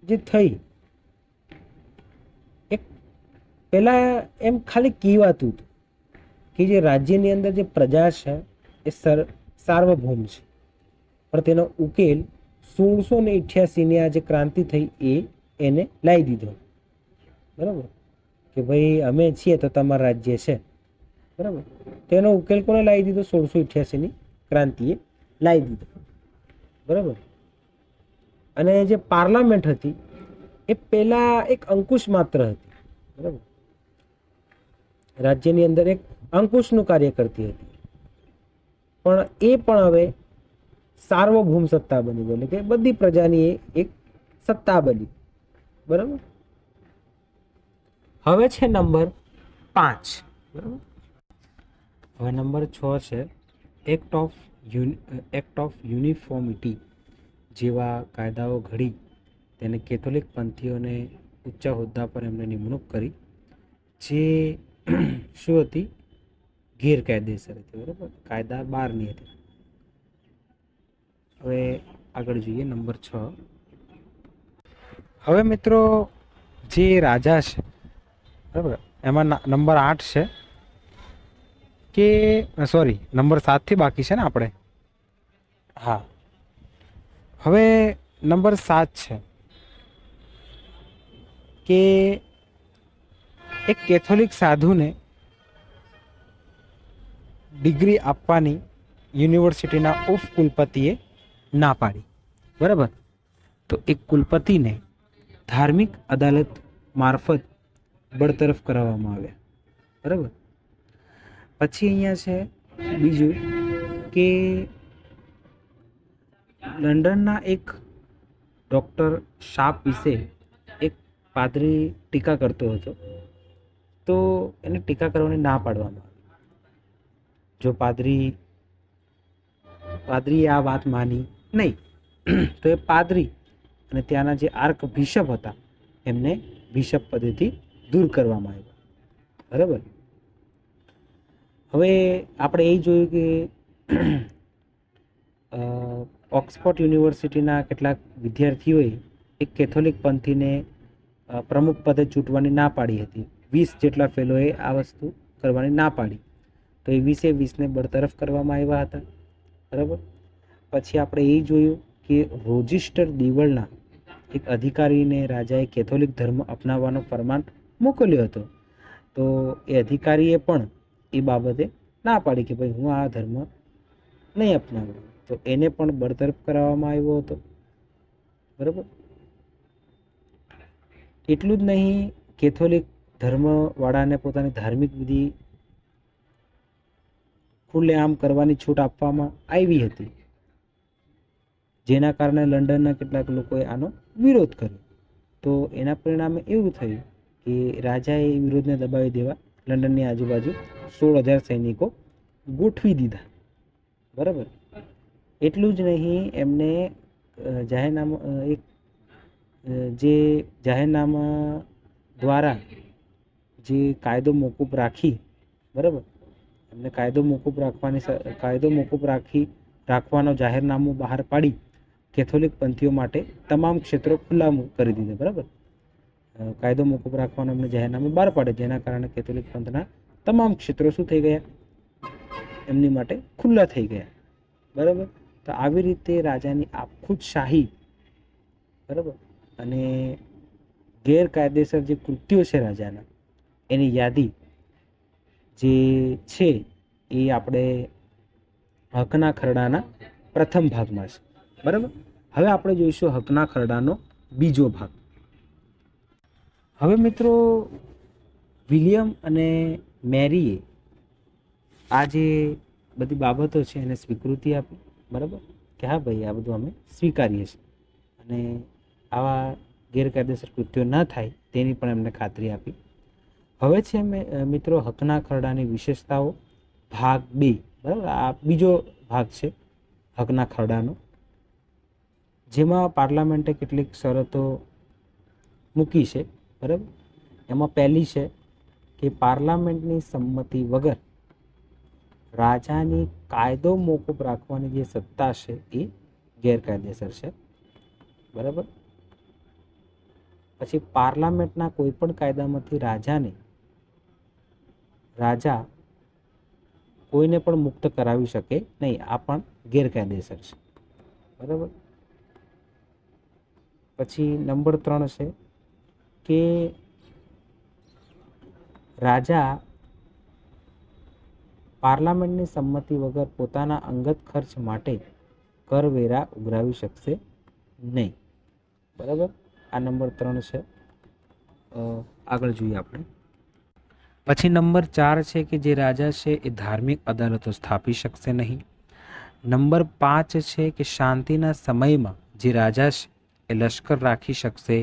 જે થઈ એક પેલા એમ ખાલી કહેવાતું હતું કે જે રાજ્યની અંદર જે પ્રજા છે એ સાર્વભૌમ છે, પણ તેનો ઉકેલ 1688ની આ જે ક્રાંતિ થઈ એને લાવી દીધો. બરાબર, કે ભાઈ અમે છીએ તો તમારું રાજ્ય છે. બરાબર, તેનો ઉકેલ કોને લાવી દીધો? 1688ની ક્રાંતિએ લાવી દીધો. બરાબર. અને જે પાર્લામેન્ટ હતી એ પહેલા એક અંકુશ માત્ર હતી. બરાબર, રાજ્યની અંદર એક અંકુશનું કાર્ય કરતી હતી, પણ એ પણ હવે સાર્વભૌમ સત્તા બની ગઈ, એટલે કે બધી પ્રજાની એક સત્તા બની. બરાબર. હવે છે નંબર 5. બરાબર. હવે નંબર 6 છે એક્ટ ઓફ યુનિફોર્મિટી જેવા કાયદાઓ ઘડી તેને કેથોલિક પંથીઓને ઊંચા હોદ્દા પર એમને નિમણૂક કરી, જે શું હતી? ગેરકાયદેસર હતી. બરાબર, કાયદા બહારની હતી. હવે આગળ જોઈએ નંબર 6. હવે મિત્રો, જે રાજા છે, બરાબર, એમાં નંબર 8 છે કે સોરી નંબર 7 થી બાકી છે ને આપણે. હા, હવે નંબર 7 છે કે એક કેથોલિક સાધુને ડિગ્રી આપવાની યુનિવર્સિટીના ઉપકુલપતિએ ના પાડી. બરાબર, તો એક કુલપતિને ધાર્મિક અદાલત મારફત બરતરફ કરાવવામાં આવ્યા. બરાબર. પછી અહીંયા છે બીજું કે લંડનના એક ડૉક્ટર શાર્પ વિશે એક પાદરી ટીકા કરતો હતો, તો એને ટીકા કરવાની ના પાડવામાં આવી. જો પાદરીએ આ વાત માની નહીં, તો એ પાદરી અને ત્યાંના જે આર્ક બિશપ હતા એમને બિશપ પદેથી દૂર કરવામાં આવ્યા. બરાબર. હવે આપણે એ જોયું કે ઓક્સફોર્ડ યુનિવર્સિટીના કેટલાક વિદ્યાર્થીઓએ એક કેથોલિક પંથીને પ્રમુખ પદે ચૂંટવાની ના પાડી હતી. 20 જેટલા ફેલોએ આ વસ્તુ કરવાની ના પાડી, તો એ 20ને બરતરફ કરવામાં આવ્યા હતા. બરાબર. પછી આપણે એ જોયું કે રોજિસ્ટર દીવલના એક અધિકારીને રાજાએ કેથોલિક ધર્મ અપનાવવાનો ફરમાન મોકલ્યો હતો, તો એ અધિકારીએ પણ એ બાબતે ના પાડી કે ભાઈ હું આ ધર્મ નહીં અપનાવું, તો એને પણ બરતરફ કરાવવામાં આવ્યો હતો. બરાબર. એટલું જ નહીં, કેથોલિક ધર્મવાળાને પોતાની ધાર્મિક વિધિ ખુલ્લેઆમ કરવાની છૂટ આપવામાં આવી હતી, જેના કારણે લંડનના કેટલાક લોકોએ આનો વિરોધ કર્યો. તો એના પરિણામે એવું થયું કે રાજાએ એ વિરોધને દબાવી દેવા લંડનની આજુબાજુ 16,000 સૈનિકો ગોઠવી દીધા. બરાબર. એટલું જ નહીં, એમને જાહેરનામા દ્વારા જે કાયદો મોકૂફ રાખી, બરાબર, એમને કાયદો મોકૂફ રાખવાનો જાહેરનામું બહાર પાડી કેથોલિક પંથીઓ માટે તમામ ક્ષેત્રો ખુલ્લા કરી દીધા. બરાબર. કાયદો મોકૂફ રાખવાનો એમને જાહેરનામું બહાર પાડે, જેના કારણે કેથોલિક પંથના તમામ ક્ષેત્રો શું થઈ ગયા? એમની માટે ખુલ્લા થઈ ગયા. બરાબર. તો આવી રીતે રાજાની આપખુદ શાહી, બરાબર, અને ગેરકાયદેસર જે કૃત્યો છે રાજાના, એની યાદી જે છે એ આપણે હકના ખરડાના પ્રથમ ભાગમાં છે. બરાબર. હવે આપણે જોઈશું હકના ખરડાનો બીજો ભાગ. હવે મિત્રો, વિલિયમ અને મેરીએ આ જે બધી બાબતો છે એને સ્વીકૃતિ આપી, બરાબર, કે હા ભાઈ આ બધું અમે સ્વીકારીએ છીએ અને આવા ગેરકાયદેસર કૃત્યો ન થાય તેની પણ એમને ખાતરી આપી. હવે છે મિત્રો હકના ખરડાની વિશેષતાઓ ભાગ 2, બરાબર. આ બીજો ભાગ છે હકના ખરડાનો, જેમાં પાર્લામેન્ટે કેટલીક શરતો મૂકી છે, બરાબર. એમાં પહેલી છે કે પાર્લામેન્ટની સંમતિ વગર રાજાની કાયદો મોકૂફ રાખવાની જે સત્તા છે એ ગેરકાયદેસર છે, બરાબર. પછી પાર્લામેન્ટના કોઈ પણ કાયદામાંથી રાજા કોઈને પણ મુક્ત કરાવી શકે નહીં, આ પણ ગેરકાયદેસર છે, બરાબર. પછી નંબર 3 છે કે રાજા પાર્લામેન્ટની સંમતિ વગર પોતાના અંગત ખર્ચ માટે કરવેરા ઉઘરાવી શકશે નહીં, બરાબર. આ નંબર 3 છે. આગળ જોઈએ આપણે. પછી નંબર 4 છે કે જે રાજા છે એ ધાર્મિક અદાલતો સ્થાપી શકશે નહીં. નંબર 5 છે કે શાંતિના સમયમાં જે રાજા છે એ લશ્કર રાખી શકશે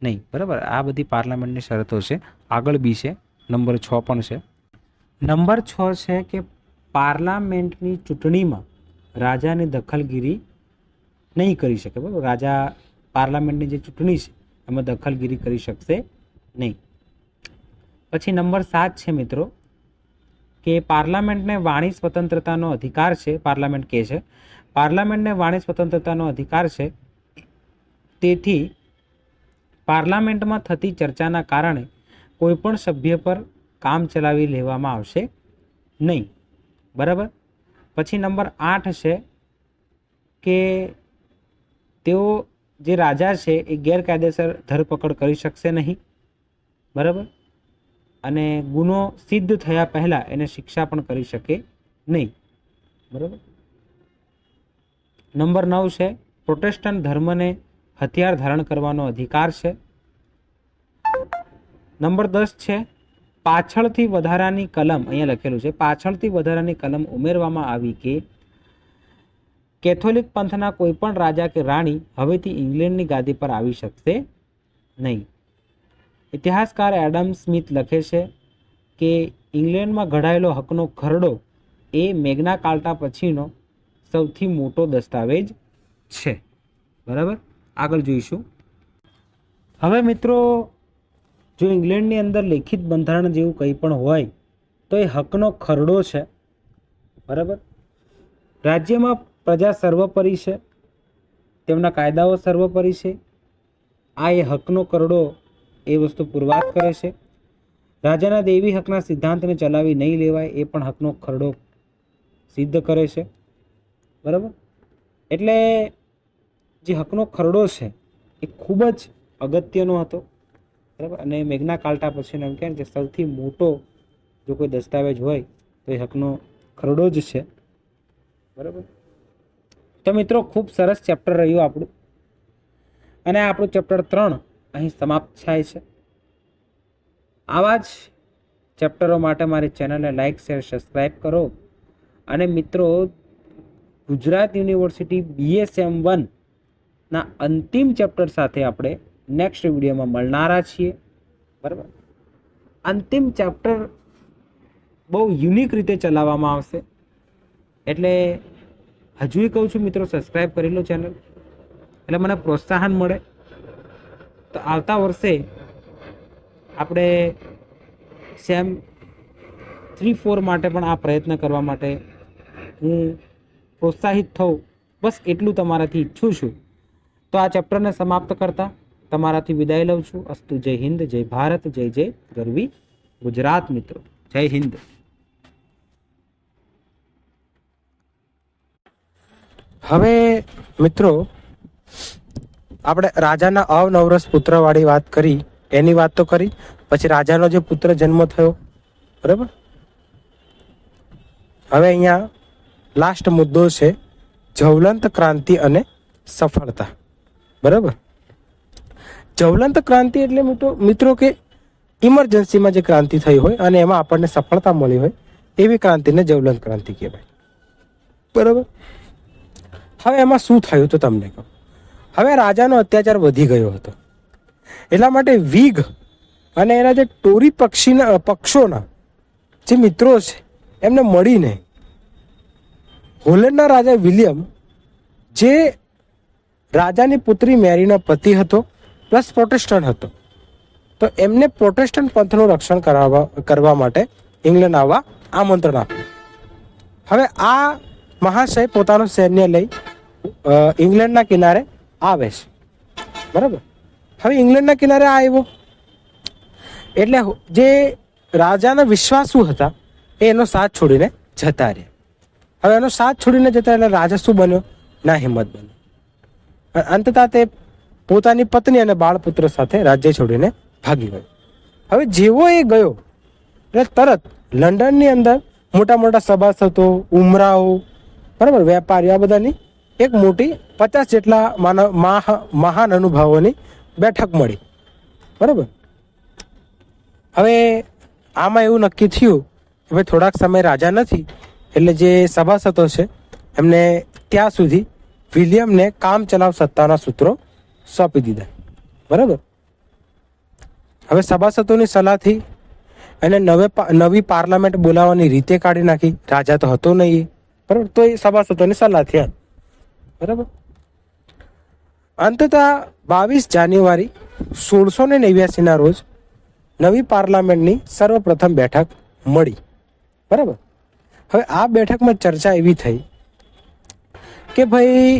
નહીં, બરાબર. આ બધી પાર્લામેન્ટની શરતો છે. આગળ બી છે, નંબર 6 પણ છે. નંબર 6 છે કે પાર્લામેન્ટની ચૂંટણીમાં રાજાની દખલગીરી નહીં કરી શકે, બરાબર. રાજા પાર્લામેન્ટની જે ચૂંટણી છે એમાં દખલગીરી કરી શકશે નહીં. પછી નંબર 7 છે મિત્રો કે પાર્લામેન્ટને વાણી સ્વતંત્રતાનો અધિકાર છે. પાર્લામેન્ટ કહે છે પાર્લામેન્ટને વાણી સ્વતંત્રતાનો અધિકાર છે, તેથી પાર્લામેન્ટમાં થતી ચર્ચાના કારણે કોઈ પણ સભ્ય પર કામ ચલાવી લેવામાં આવશે નહીં, બરાબર. પછી નંબર 8 છે કે તેઓ જે રાજા છે એ ગેરકાયદેસર ધરપકડ કરી શકશે નહીં, બરાબર. અને ગુનો સિદ્ધ થયા પહેલાં એને શિક્ષા પણ કરી શકે નહીં, બરાબર. નંબર 9 છે પ્રોટેસ્ટન્ટ ધર્મને હથિયાર ધારણ કરવાનો અધિકાર છે. નંબર 10 છે પાછળથી વધારાની કલમ, અહીંયા લખેલું છે પાછળથી વધારાની કલમ ઉમેરવામાં આવી કે કેથોલિક પંથના કોઈ પણ રાજા કે રાણી હવેથી ઇંગ્લેન્ડની ગાદી પર આવી શકશે નહીં. ઇતિહાસકાર એડમ સ્મિથ લખે છે કે ઇંગ્લેન્ડમાં ઘડાયેલો હકનો ખરડો એ મેગ્ના કાર્ટા પછીનો સૌથી મોટો દસ્તાવેજ છે, બરાબર. આગળ જોઈશું. હવે મિત્રો જો ઇંગ્લેન્ડની અંદર લેખિત બંધારણ જેવું કંઈ પણ હોય તો એ હકનો ખરડો છે, બરાબર. રાજ્યમાં પ્રજા સર્વોપરી છે, તેમના કાયદાઓ સર્વોપરી છે. આ એ હકનો ખરડો એ વસ્તુ પુરવાર કરે છે. રાજાના દૈવી હકના સિદ્ધાંતને ચલાવી નહીં લેવાય એ પણ હકનો ખરડો સિદ્ધ કરે છે, બરાબર. એટલે જે હકનો ખરડો છે એ ખૂબ જ અગત્યનો હતો, બરાબર. અને મેગ્ના કાર્ટા પછીનો એમ કહે કે સૌથી મોટો જો કોઈ દસ્તાવેજ હોય તો એ હકનો ખરડો જ છે, બરાબર. તો મિત્રો ખૂબ સરસ ચેપ્ટર રહ્યું આપણું, અને આપણું ચેપ્ટર 3 અહીં સમાપ્ત થાય છે. આવા જ ચેપ્ટરો માટે મારી ચેનલને લાઇક, શેર, સબસ્ક્રાઈબ કરો. અને મિત્રો ગુજરાત યુનિવર્સિટી BSM1 ના અંતિમ ચેપ્ટર સાથે આપણે નેક્સ્ટ વિડીયોમાં મળનારા છીએ, બરાબર. અંતિમ ચેપ્ટર બહુ યુનિક રીતે ચલાવવામાં આવશે, એટલે હજુય કહું છું મિત્રો સબસ્ક્રાઈબ કરી લો ચેનલ, એટલે મને પ્રોત્સાહન મળે. તો આવતા વર્ષે આપણે સેમ 3-4 માટે પણ આ પ્રયત્ન કરવા માટે હું પ્રોત્સાહિત થઉં, બસ એટલું તમારાથી ઈચ્છું છું. તો આ ચેપ્ટરને સમાપ્ત કરતા તમારાથી વિદાય લઉં છું. અસ્તુ. જય હિન્દ, જય ભારત, જય જય ગરવી ગુજરાત. મિત્રો જય હિન્દ. હવે મિત્રો આપણે રાજાના અવનવરસ પુત્રવાળી વાત કરી, એની વાત તો કરી. પછી રાજાનો જે પુત્ર જન્મ થયો, બરાબર. હવે અહીંયા લાસ્ટ મુદ્દો છે જ્વલંત ક્રાંતિ અને સફળતા, બરાબર. જ્વલંત ક્રાંતિ એટલે મિત્રો કે ઇમરજન્સીમાં જે ક્રાંતિ થઈ હોય અને એમાં આપણને સફળતા મળી હોય એવી ક્રાંતિને જ્વલંત ક્રાંતિ કહેવાય. બરાબર. હવે એમાં શું થયું તો તમને કહું. હવે રાજાનો અત્યાચાર વધી ગયો હતો, એટલા માટે વિગ અને એના જે ટોરી પક્ષોના જે મિત્રો છે એમને મળીને હોલેન્ડના રાજા વિલિયમ, જે રાજાની પુત્રી મેરીનો પતિ હતો પ્લસ પ્રોટેસ્ટન્ટ હતો, તો એમને પ્રોટેસ્ટન્ટ પંથનું રક્ષણ કરવા માટે ઇંગ્લેન્ડ આવવા આમંત્રણ આપ્યું. હવે આ મહાશય પોતાનું સૈન્ય લઈ ઇંગ્લેન્ડના કિનારે આવે છે. બરાબર. હવે ઇંગ્લેન્ડના કિનારે આવ્યો એટલે જે રાજાના વિશ્વાસુ હતા એનો સાથ છોડીને જતા રહ્યા. હવે એનો સાથ છોડીને જતા એટલે રાજા શું બન્યો? ના હિંમત બન્યો. અંતતઃ તે પોતાની પત્ની અને બાળપુત્ર સાથે રાજ્ય છોડીને ભાગી ગયો. હવે જેવો એ ગયો એટલે તરત લંડનની અંદર મોટા મોટા સભાસદો, ઉમરાઓ, બરાબર, વેપારીઓ, આ બધાની એક મોટી 50 જેટલા મહાન અનુભાવોની બેઠક મળી. બરાબર. હવે આમાં એવું નક્કી થયું કે ભાઈ થોડાક સમય રાજા નથી એટલે જે સભાસદો છે એમને ત્યાં સુધી વિલિયમને કામ ચલાવ સત્તાના સૂત્રો સોંપી દીધા. બરાબર. હવે સભાસદોની સલાહથી એને નવી પાર્લામેન્ટ બોલાવવાની રીતે કાઢી નાખી. રાજા તો હતો નહીં, બરાબર, તો એ સભાસદોની સલાહથી એમ. બરાબર. અંતતઃ 22 જાન્યુઆરી 1689 રોજ નવી પાર્લામેન્ટની સર્વપ્રથમ બેઠક મળી. બરાબર. હવે આ બેઠકમાં ચર્ચા એવી થઈ કે ભાઈ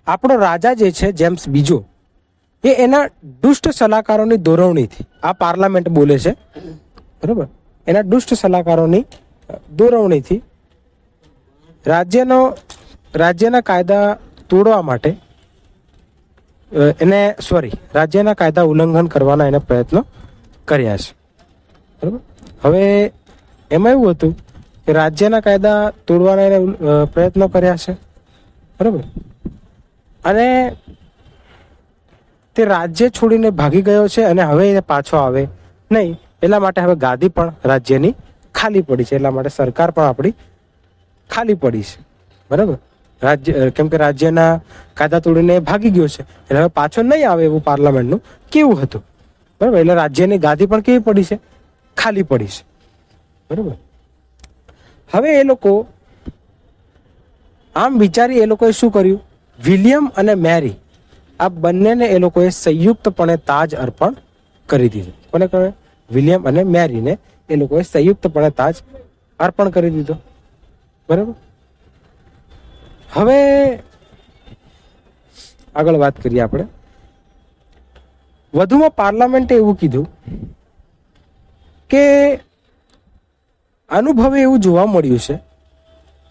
આપણો રાજા જે છે જેમ્સ બીજો, એ એના દુષ્ટ સલાહકારોની દોરવણીથી આ પાર્લામેન્ટ બોલે છે. બરાબર. એના દુષ્ટ સલાહકારોની દોરવણીથી રાજ્યના કાયદા તોડવા માટે રાજ્યના કાયદા ઉલ્લંઘન કરવાના એને પ્રયત્નો કર્યા છે. બરાબર. હવે એમાં એવું હતું કે રાજ્યના કાયદા તોડવાના એને પ્રયત્નો કર્યા છે. બરાબર. અને તે રાજ્ય છોડીને ભાગી ગયો છે અને હવે એ પાછો આવે નહીં, એટલા માટે હવે ગાદી પણ રાજ્યની ખાલી પડી છે. એટલા માટે સરકાર પણ આપણી ખાલી પડી છે. બરાબર. કેમ કે રાજ્યના કાયદા તોડીને ભાગી ગયો છે એટલે હવે પાછો નહીં આવે એવું પાર્લામેન્ટનું કેવું હતું. બરાબર. એટલે રાજ્યની ગાદી પણ કેવી પડી છે? ખાલી પડી છે. બરાબર. હવે એ લોકો આમ વિચારી એ લોકોએ શું કર્યું? વિલિયમ અને મેરી આ બંનેને એ લોકોએ સંયુક્તપણે તાજ અર્પણ કરી દીધો. કોને કહે? વિલિયમ અને મેરીને એ લોકોએ સંયુક્તપણે તાજ અર્પણ કરી દીધો. બરાબર. હવે આગળ વાત કરીએ આપણે. વધુમાં પાર્લામેન્ટે એવું કીધું કે અનુભવે એવું જોવા મળ્યું છે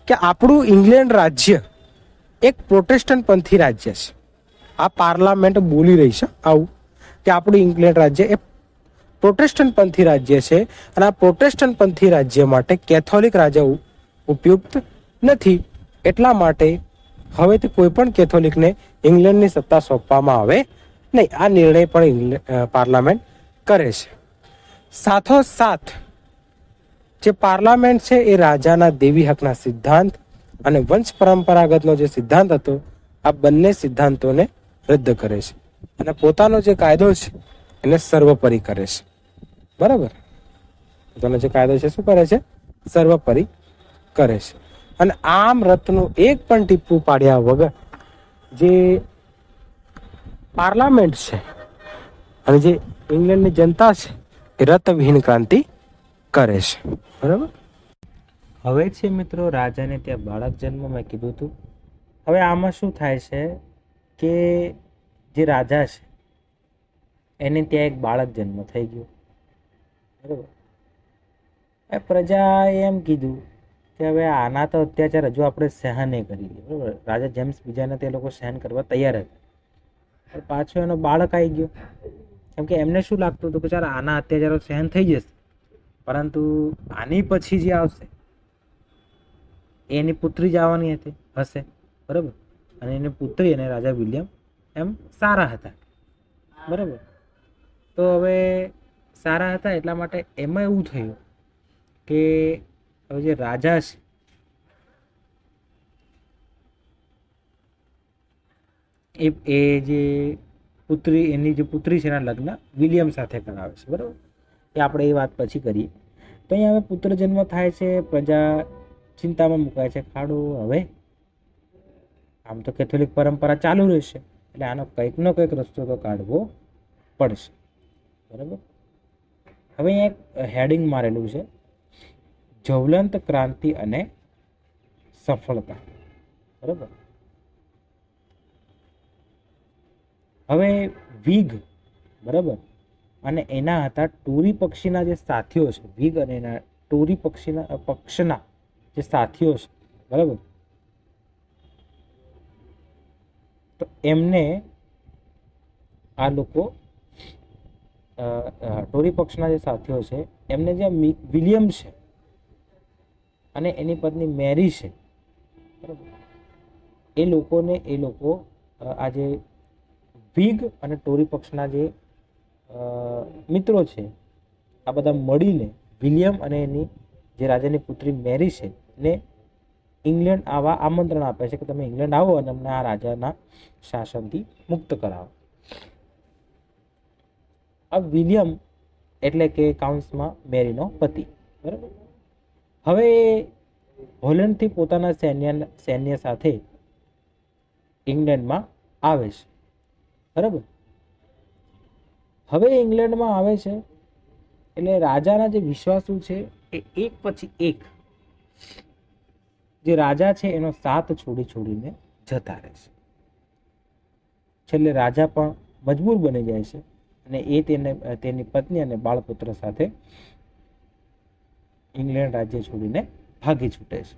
કે આપણું ઇંગ્લેન્ડ રાજ્ય એક પ્રોટેસ્ટન્ટ પંથી રાજ્ય છે. આ પાર્લામેન્ટ બોલી રહી છે આવું કે આપણું ઇંગ્લેન્ડ રાજ્ય એ પ્રોટેસ્ટન્ટ પંથી રાજ્ય છે અને આ પ્રોટેસ્ટન્ટ પંથી રાજ્ય માટે કેથોલિક રાજા ઉપયુક્ત નથી. એટલા માટે હવેથી કોઈ પણ કેથોલિકને ઇંગ્લેન્ડની સત્તા સોંપવામાં આવે નહીં. આ નિર્ણય પણ પાર્લામેન્ટ કરે છે. સાથોસાથ જે પાર્લામેન્ટ છે એ રાજાના દેવી હકના સિદ્ધાંત અને વંશ પરંપરાગતનો જે સિદ્ધાંત હતો આ બંને સિદ્ધાંતોને રદ કરે છે અને પોતાનો જે કાયદો છે એને સર્વોપરી કરે છે. બરાબર. પોતાનો જે કાયદો છે શું કરે છે? સર્વોપરી કરે છે. અને આમ રથનું એક પણ ટીપું પાડ્યા વગર જે પાર્લામેન્ટ છે અને જે ઇંગ્લેન્ડની જનતા છે એ રથવિહીન ક્રાંતિ કરે છે. બરાબર. હવે છે મિત્રો રાજાને ત્યાં બાળક જન્મ મેં કીધું હતું. હવે આમાં શું થાય છે કે જે રાજા છે એને ત્યાં એક બાળક જન્મ થઈ ગયો. બરાબર. એ પ્રજાએ એમ કીધું કે હવે આના તો અત્યાચાર હજુ આપણે સહન નહીં કરી દઈએ. બરાબર. રાજા જેમ્સ બીજાને તે લોકો સહન કરવા તૈયાર હતા. પાછો એનો બાળક આવી ગયો. કેમ કે એમને શું લાગતું હતું કે ચાલ આના અત્યાચારો સહન થઈ જશે, પરંતુ આની પછી જે આવશે એની પુત્રી જ આવવાની હશે. બરાબર. અને એની પુત્રી અને રાજા વિલિયમ એમ સારા હતા. બરાબર. તો હવે સારા હતા એટલા માટે એમાં એવું થયું કે હવે જે રાજા છે એ જે પુત્રી, એની જે પુત્રી છે એના લગ્ન વિલિયમ સાથે કરાવે છે, બરાબર. એ આપણે એ વાત પછી કરીએ. તો અહીંયા હવે પુત્ર જન્મ થાય છે, પ્રજા ચિંતામાં મુકાય છે. ખાડો હવે આમ તો કેથોલિક પરંપરા ચાલુ રહેશે, એટલે આનો કંઈકનો કંઈક રસ્તો તો કાઢવો પડશે, બરાબર. હવે અહીંયા એક હેડિંગ મારેલું છે, જ્વલંત ક્રાંતિ અને સફળતા, બરાબર. હવે વિગ, બરાબર, અને એના હતા ટોરી પક્ષીના જે સાથીઓ છે, વિગ અને એના ટોરી પક્ષના જે સાથીઓ છે, બરાબર, તો એમને આ લોકો ટોરી પક્ષના જે સાથીઓ છે એમને જે વિલિયમ છે અને એની પત્ની મેરી છે, બરાબર, એ લોકો આજે વિગ અને ટોરી પક્ષના જે મિત્રો છે આ બધા મળીને વિલિયમ અને એની જે રાજાની પુત્રી મેરી છે ને ઇંગ્લેન્ડ આવા આમંત્રણ આપે છે કે તમે ઇંગ્લેન્ડ આવો અને અમને આ રાજાના શાસનથી મુક્ત કરાવો. આ વિલિયમ એટલે કે કાઉન્સમાં મેરીનો પતિ, બરાબર. હવે હોલેન્ડથી પોતાના સૈન્ય સાથે ઇંગ્લેન્ડમાં આવે છે, બરાબર. હવે ઇંગ્લેન્ડમાં આવે છે એટલે રાજાના જે વિશ્વાસુ છે એ એક પછી એક જે રાજા છે એનો સાથ છોડીને જતા રહે છે. છેલ્લે રાજા પણ મજબૂર બની જાય છે અને એ તેની પત્ની અને બાળપુત્ર સાથે ઇંગ્લેન્ડ રાજ્ય છોડીને ભાગી છૂટે છે.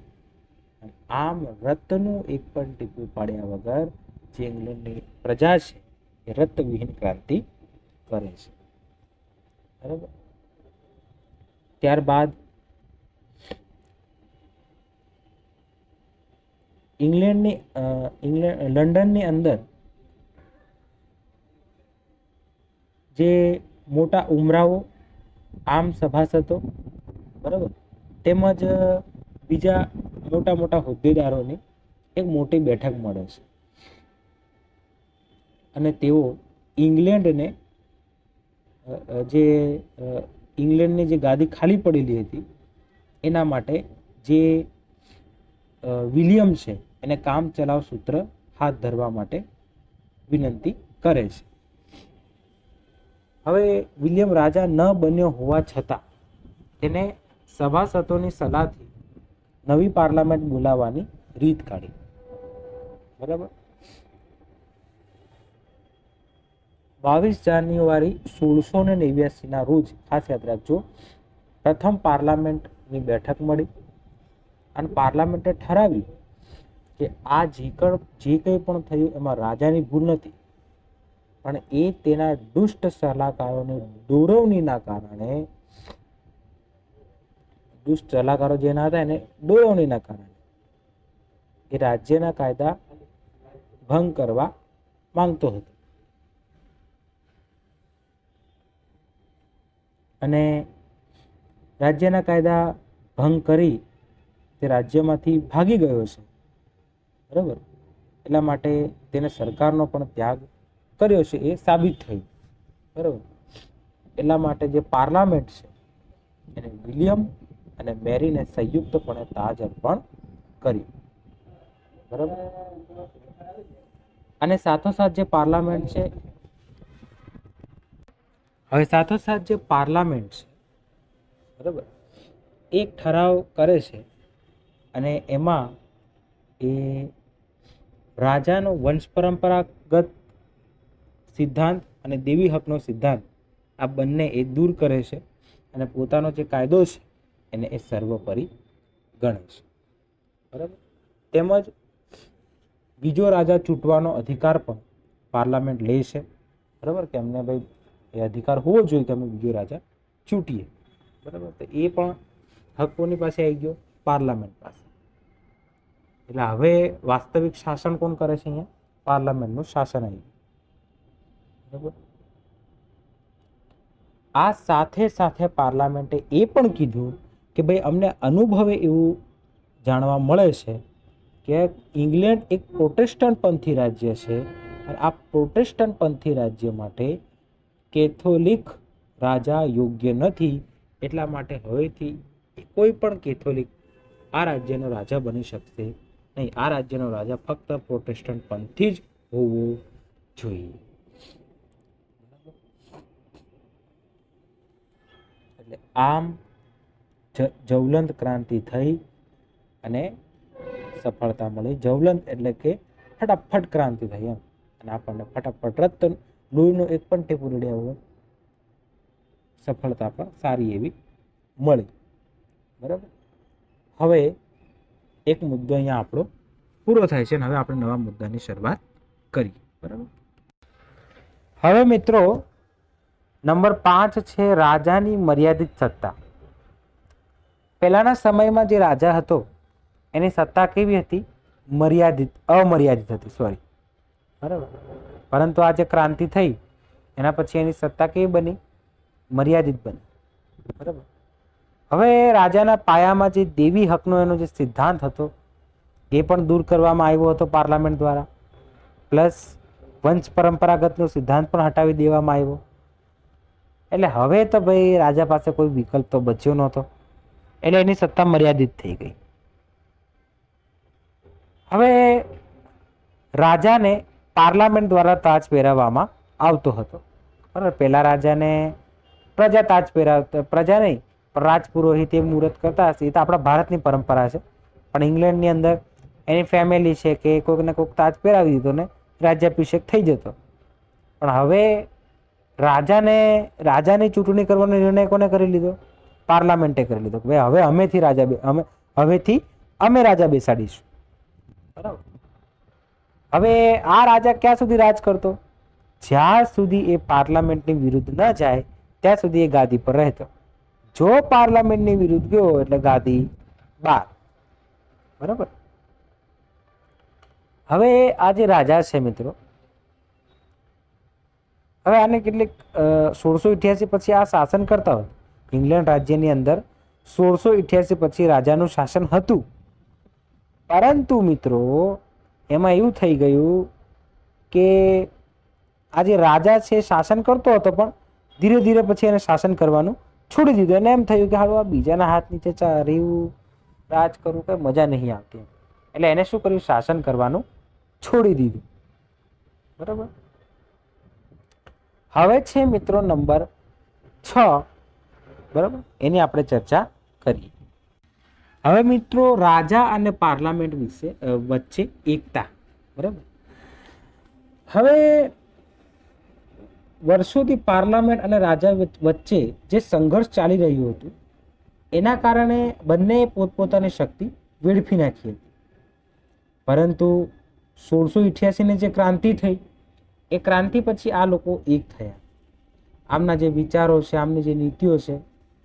આમ રતનું એક પણ ટીપું પાડ્યા વગર જે ઇંગ્લેન્ડની પ્રજા છે એ રતવિહીન ક્રાંતિ કરે છે, બરાબર. ત્યારબાદ લંડનની અંદર જે મોટા ઉમરાવો, આમ સભાસદો, બરાબર, તેમજ બીજા મોટા મોટા હોદ્દેદારોની એક મોટી બેઠક મળે છે અને તેઓ ઇંગ્લેન્ડની જે ગાદી ખાલી પડેલી હતી એના માટે જે વિલિયમ છે એને કામ ચલાવ સૂત્ર હાથ ધરવા માટે વિનંતી કરે છે. હવે વિલિયમ રાજા ન બન્યો હોવા છતાં તેને સભાસદોની સલાહથી નવી પાર્લામેન્ટ બોલાવવાની રીત કાઢી, બરાબર. 22 જાન્યુઆરી 1689 રોજ, ખાસ યાદ રાખજો, પ્રથમ પાર્લામેન્ટની બેઠક મળી અને પાર્લામેન્ટે ઠરાવ્યું કે આ જે કંઈ પણ થયું એમાં રાજાની ભૂલ નથી, પણ એ તેના દુષ્ટ સલાહકારોની દોરવણીના કારણે, દુષ્ટ સલાહકારો જેના હતા એને દોરવણીના કારણે એ રાજ્યના કાયદા ભંગ કરવા માંગતો હતો અને રાજ્યના કાયદા ભંગ કરી તે રાજ્યમાંથી ભાગી ગયો છે, બરાબર. એટલા માટે તેને સરકારનો પણ ત્યાગ કર્યો છે એ સાબિત થયું, બરાબર. એટલા માટે જે પાર્લામેન્ટ છે એને વિલિયમ અને મેરીને સંયુક્તપણે તાજ અર્પણ કર્યું, બરાબર. અને સાથોસાથ જે પાર્લામેન્ટ છે બરાબર, એક ઠરાવ કરે છે અને એમાં એ રાજાનો વંશ પરંપરાગત સિદ્ધાંત અને દેવી હકનો સિદ્ધાંત આ બંને એ દૂર કરે છે અને પોતાનો જે કાયદો છે એને એ સર્વોપરી ગણે છે, બરાબર. તેમજ બીજો રાજા ચૂંટવાનો અધિકાર પણ પાર્લામેન્ટ લે છે, બરાબર, કે અમને ભાઈ એ અધિકાર હોવો જોઈએ કે અમે બીજો રાજા ચૂંટીએ, બરાબર. તો એ પણ હક કોની પાસે આવી ગયો? પાર્લામેન્ટ પાસે. એટલે હવે વાસ્તવિક શાસન કોણ કરે છે? અહીંયા પાર્લામેન્ટનું શાસન આવી ગયું, બરાબર. આ સાથે સાથે પાર્લામેન્ટે એ પણ કીધું કે ભાઈ અમને અનુભવે એવું જાણવા મળે છે કે ઇંગ્લેન્ડ એક પ્રોટેસ્ટન્ટ પંથી રાજ્ય છે અને આ પ્રોટેસ્ટન્ટ પંથી રાજ્ય માટે કેથોલિક રાજા યોગ્ય નથી. એટલા માટે હવેથી કોઈ પણ કેથોલિક આ રાજ્યનો રાજા બની શકશે નહીં. આ રાજ્યનો રાજા ફક્ત પ્રોટેસ્ટન્ટ પંથી જ હોવો જોઈએ. એટલે આમ જવલંત ક્રાંતિ થઈ અને સફળતા મળી. જવલંત એટલે કે ફટાફટ ક્રાંતિ થઈ એમ, અને આપણને ફટાફટ રત લોહીનું એક પણ ટેપું રેડ્યા વગર સફળતા પણ સારી એવી મળી. બરાબર. હવે એક મુદ્દો અહીંયા આપણો પૂરો થાય છે અને હવે આપણે નવા મુદ્દાની શરૂઆત કરીએ. બરાબર. હવે મિત્રો નંબર 5 છે રાજાની મર્યાદિત સત્તા. પહેલાના સમયમાં જે રાજા હતો એની સત્તા કેવી હતી? અમર્યાદિત હતી. સોરી. બરાબર. પરંતુ આ જે ક્રાંતિ થઈ એના પછી એની સત્તા કેવી બની? મર્યાદિત બની. બરાબર. હવે રાજાના પાયામાં જે દેવી હકનો એનો જે સિદ્ધાંત હતો એ પણ દૂર કરવામાં આવ્યો હતો પાર્લામેન્ટ દ્વારા. પ્લસ વંશ પરંપરાગતનો સિદ્ધાંત પણ હટાવી દેવામાં આવ્યો. એટલે હવે તો ભાઈ રાજા પાસે કોઈ વિકલ્પ તો બચ્યો નહોતો, એટલે એની સત્તા મર્યાદિત થઈ ગઈ. હવે રાજાને પાર્લામેન્ટ દ્વારા તાજ પહેરાવવામાં આવતો હતો. બરાબર. પહેલા રાજાને પ્રજા તાજ પહેરાવતા, પ્રજા નહીં પણ રાજપુરોહિત એ મુહૂર્ત કરતા હશે. એ તો આપણા ભારતની પરંપરા છે, પણ ઇંગ્લેન્ડની અંદર એની ફેમિલી છે કે કોઈકને કોઈક તાજ પહેરાવી દીધો ને રાજ્યાભિષેક થઈ જતો. પણ હવે રાજાની ચૂંટણી કરવાનો નિર્ણય કોને કરી લીધો? પાર્લામેન્ટે કરી લીધો. ભાઈ હવેથી અમે રાજા બેસાડીશું. બરાબર. હવે આ રાજા ક્યાં સુધી રાજ કરતો? જ્યાં સુધી એ પાર્લામેન્ટની વિરુદ્ધ ન જાય ત્યાં સુધી એ ગાદી પર રહેતો. જો પાર્લામેન્ટની વિરુદ્ધ ગયો એટલે ગાદી બહાર. બરાબર. હવે આ જે રાજા છે મિત્રો, હવે આને કેટલીક 1688 પછી આ શાસન કરતા હોય. ઇંગ્લેન્ડ રાજ્યની અંદર 1688 પછી રાજાનું શાસન હતું. પરંતુ મિત્રો એમાં એવું થઈ ગયું કે આ જે રાજા છે શાસન કરતો હતો, પણ ધીરે ધીરે પછી એને શાસન કરવાનું છોડી દીધું. અને એમ થયું કે હાલો આ બીજાના હાથ નીચે રહેવું, રાજ કરવું કઈ મજા નહીં આવતી. એટલે એને શું કર્યું? શાસન કરવાનું છોડી દીધું. બરાબર. હવે છે મિત્રો નંબર 6. બરાબર. એની આપણે ચર્ચા કરીએ. હવે મિત્રો રાજા અને પાર્લામેન્ટ વચ્ચે એકતા. બરાબર. હવે વર્ષોથી પાર્લામેન્ટ અને રાજા વચ્ચે જે સંઘર્ષ ચાલી રહ્યું હતું એના કારણે બંને પોતપોતાની શક્તિ વેડફી નાખી હતી. પરંતુ 1688ની જે ક્રાંતિ થઈ એ ક્રાંતિ પછી આ લોકો એક થયા. આમના જે વિચારો છે, આમની જે નીતિઓ છે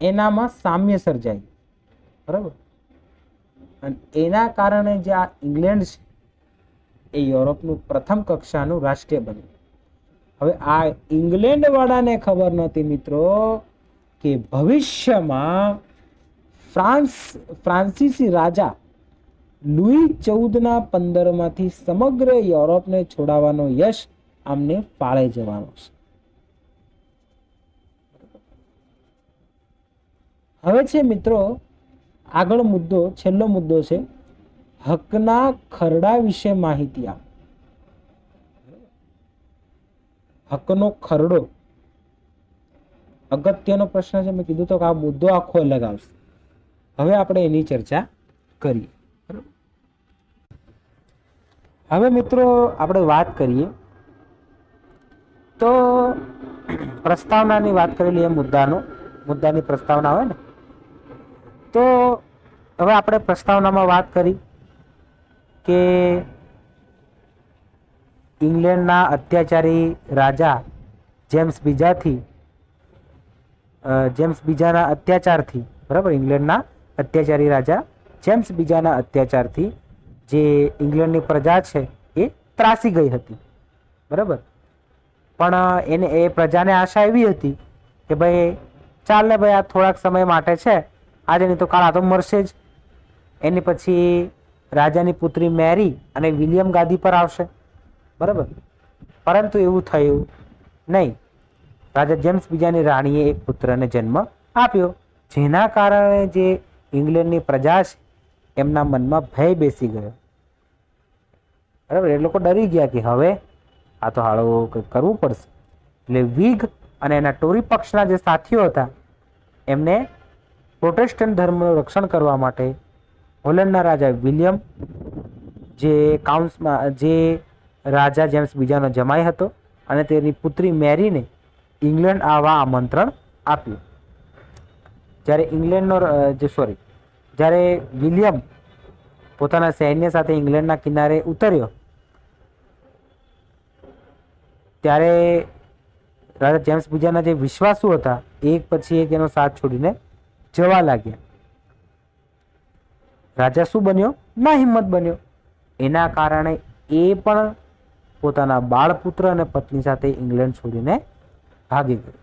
એનામાં સામ્ય સર્જાય. બરાબર. અને એના કારણે જે આ ઇંગ્લેન્ડ છે એ યુરોપનું પ્રથમ કક્ષાનું રાષ્ટ્ર બન્યું. હવે આ ઇંગ્લેન્ડ વાળાને ખબર નહોતી મિત્રો કે ભવિષ્યમાં ફ્રાન્સીસી રાજા લુઈ 14 સમગ્ર યુરોપને છોડાવવાનો યશ આમને ફાળે જવાનો છે. હવે છે મિત્રો આગળ છેલ્લો મુદ્દો છે હકના ખરડા વિશે માહિતી આપ. હકનો ખરડો અગત્યનો પ્રશ્ન છે. મેં કીધું તો કે આ મુદ્દો આખો અલગ આવશે. હવે આપણે એની ચર્ચા કરીએ. હવે મિત્રો આપણે વાત કરીએ તો પ્રસ્તાવનાની વાત કરી લઈએ. મુદ્દાની પ્રસ્તાવના હોય ને, તો હવે આપણે પ્રસ્તાવનામાં વાત કરી કે ઇંગ્લેન્ડના અત્યાચારી રાજા જેમ્સ બીજાના અત્યાચારથી, બરાબર, ઇંગ્લેન્ડના અત્યાચારી રાજા જેમ્સ બીજાના અત્યાચારથી જે ઇંગ્લેન્ડની પ્રજા છે એ ત્રાસી ગઈ હતી. બરાબર. પણ એ પ્રજાને આશા એવી હતી કે ભાઈ ચાલ ને ભાઈ આ થોડાક સમય માટે છે, આજે નહીં તો કાલ આ તો મરશે જ. એની પછી રાજાની પુત્રી મેરી અને વિલિયમ ગાદી પર આવશે, બરાબર. પરંતુ એવું થયું નહીં. રાજા જેમ્સ બીજાની રાણીએ એક પુત્રને જન્મ આપ્યો, જેના કારણે જે ઇંગ્લેન્ડની પ્રજા છે એમના મનમાં ભય બેસી ગયો, બરાબર. એ લોકો ડરી ગયા કે હવે આ તો હાળો કંઈક કરવું પડશે. એટલે વિગ અને એના ટોરી પક્ષના જે સાથીઓ હતા એમને પ્રોટેસ્ટન્ટ ધર્મનું રક્ષણ કરવા માટે હોલેન્ડના રાજા વિલિયમ, જે રાજા જેમ્સ બીજાનો જમાઈ હતો, અને તેની પુત્રી મેરીને ઇંગ્લેન્ડ આવવા આમંત્રણ આપ્યું. જ્યારે વિલિયમ પોતાના સૈન્ય સાથે ઇંગ્લેન્ડના કિનારે ઉતર્યો ત્યારે રાજા જેમ્સ બીજાના જે વિશ્વાસુ હતા એક પછી એક એનો સાથ છોડીને જવા લાગ્યા. રાજા શું બન્યો? ના હિંમત બન્યો. એના કારણે એ પણ પોતાના બાળપુત્ર અને પત્ની સાથે ઇંગ્લેન્ડ છોડીને ભાગી ગયો.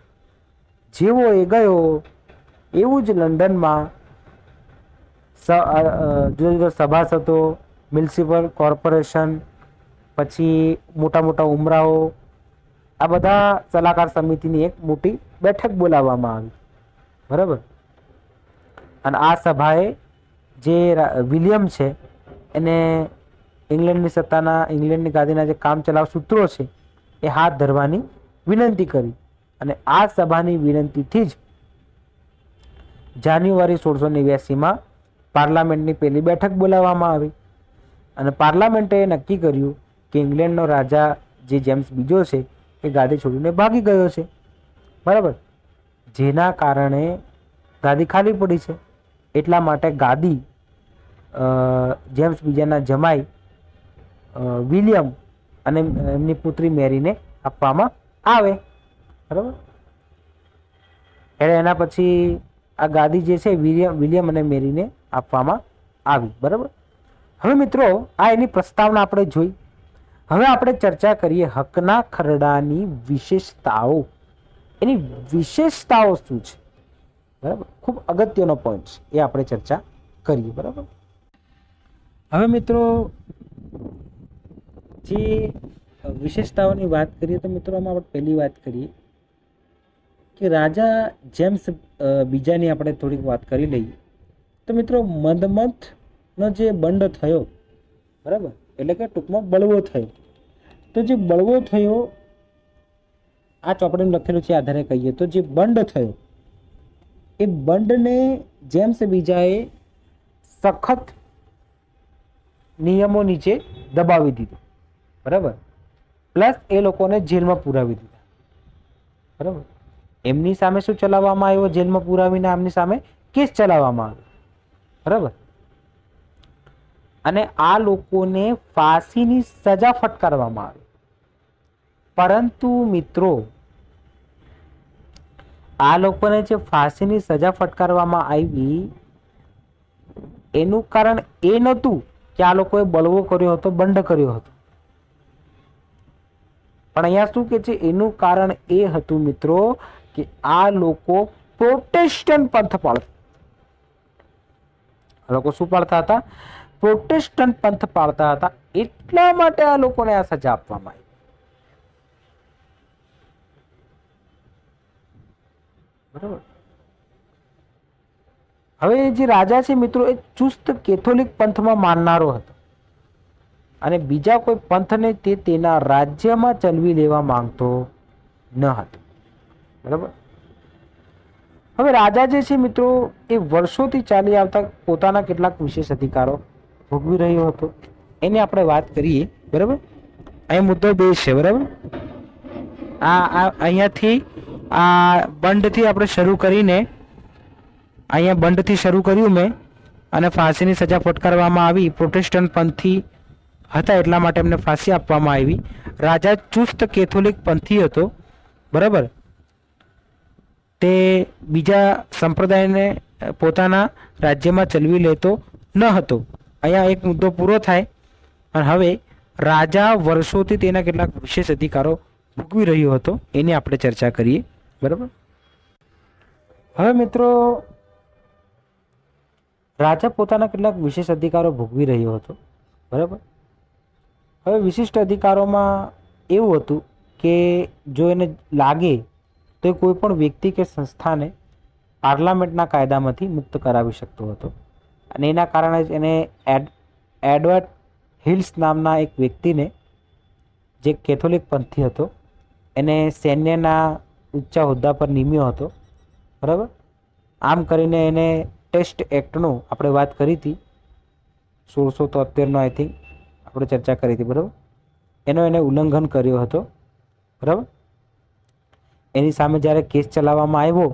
જેવો એ ગયો એવું જ લંડનમાં જુદા જુદા સભાસદો, મ્યુનિસિપલ કોર્પોરેશન, પછી મોટા મોટા ઉમરાઓ, આ બધા સલાહકાર સમિતિની એક મોટી બેઠક બોલાવવામાં આવી, બરાબર. અને આ સભાએ જે વિલિયમ છે એને ઇંગ્લેન્ડની ગાદીના જે કામ ચલાવ સૂત્રો છે એ હાથ ધરવાની વિનંતી કરી. અને આ સભાની વિનંતીથી જ જાન્યુઆરી 1689માં પાર્લામેન્ટની પહેલી બેઠક બોલાવવામાં આવી. અને પાર્લામેન્ટે નક્કી કર્યું કે ઇંગ્લેન્ડનો રાજા જે જેમ્સ બીજો છે એ ગાદી છોડીને ભાગી ગયો છે, બરાબર. જેના કારણે ગાદી ખાલી પડી છે. એટલા માટે ગાદી જેમ્સ બીજાના જમાઈ વિલિયમ અને એમની પુત્રી મેરીને આપવામાં આવે, બરાબર. એટલે એના પછી આ ગાદી જે છે વિલિયમ અને મેરીને આપવામાં આવી, બરાબર. હવે મિત્રો આ એની પ્રસ્તાવના આપણે જોઈ. હવે આપણે ચર્ચા કરીએ હકના ખરડાની વિશેષતાઓ. એની વિશેષતાઓ શું છે, બરાબર. ખૂબ અગત્યનો પોઈન્ટ છે, એ આપણે ચર્ચા કરીએ, બરાબર. હવે મિત્રો જે વિશેષતાઓની વાત કરીએ તો મિત્રો આમાં આપણે પહેલી વાત કરીએ કે રાજા જેમ્સ બીજાની આપણે થોડીક વાત કરી લઈએ તો મિત્રો મદમથનો જે બંધ થયો, બરાબર, એટલે કે ટૂંકમાં બળવો થયો. તો જે બળવો થયો આ ચોપડીમાં લખેલું છે આધારે કહીએ તો જે બંધ થયો એ બંધને જેમ્સ બીજાએ સખત નિયમો નીચે દબાવી દીધો, બરાબર. પ્લસ એ લોકોને જેલમાં પુરાવી દીધા, બરાબર. એમની સામે શું ચલાવવામાં આવ્યો? જેલમાં પુરાવીને એમની સામે કેસ ચલાવવામાં આવ્યો, બરાબર. અને આ લોકોને ફાંસીની સજા ફટકારવામાં આવી. પરંતુ મિત્રો આ લોકોને જે ફાંસીની સજા ફટકારવામાં આવી એનું કારણ એ નહોતું કે આ લોકોએ બળવો કર્યો હતો, બંધ કર્યો હતો. પણ અહીંયા શું કે છે? એનું કારણ એ હતું મિત્રો કે આ લોકો પ્રોટેસ્ટન્ટ પંથ પાળતા. આ લોકો શું પાળતા હતા? પ્રોટેસ્ટન્ટ પંથ પાળતા હતા. એટલા માટે આ લોકોને આ સજા આપવામાં આવી, બરાબર. હવે જે રાજા છે મિત્રો એ ચુસ્ત કેથોલિક પંથમાં માનનારો હતો અને બીજા કોઈ પંથને તે તેના રાજ્યમાં ચલવી લેવા માંગતો ન હતો, બરાબર. હવે રાજા જે છે મિત્રો એ વર્ષોથી ચાલી આવતા પોતાના કેટલાક વિશેષ અધિકારો ભોગવી રહ્યો હતો. એની આપણે વાત કરીએ, બરાબર. અહીં મુદ્દો 2 છે, બરાબર. અહીંયાથી આ બંધથી આપણે શરૂ કરીને અહીંયા બંધથી શરૂ કર્યું મેં અને ફાંસીની સજા ફટકારવામાં આવી. પ્રોટેસ્ટન્ટ પંથી હતા એટલા માટે એમને ફાંસી આપવામાં આવી. રાજા ચુસ્ત કેથોલિક પંથી હતો, બરાબર. તે બીજા સંપ્રદાયને પોતાના રાજ્યમાં ચલવી લેતો ન હતો. અહીંયા એક મુદ્દો પૂરો થાય અને હવે રાજા વર્ષોથી તેના કેટલાક વિશેષ અધિકારો ભોગવી રહ્યો હતો એની આપણે ચર્ચા કરીએ, બરાબર. હવે મિત્રો રાજા પોતાના કેટલાક વિશેષ અધિકારો ભોગવી રહ્યો હતો, બરાબર. હવે વિશિષ્ટ અધિકારોમાં એવું હતું કે જો એને લાગે તો એ કોઈ પણ વ્યક્તિ કે સંસ્થાને પાર્લામેન્ટના કાયદામાંથી મુક્ત કરાવી શકતો હતો, અને એના કારણે જ એને એડવર્ડ હિલ્સ નામના એક વ્યક્તિને, જે કેથોલિક પંથી હતો, એને સૈન્યના ઊંચા હોદ્દા પર નિમ્યો હતો, બરાબર. આમ કરીને એને ટેસ્ટ એક્ટનો આપણે વાત કરી હતી 1673નો, આઈ થિંક આપણે ચર્ચા કરી હતી, બરાબર. એનો એને ઉલ્લંઘન કર્યો હતો, બરાબર. એની સામે જ્યારે કેસ ચલાવવામાં આવ્યો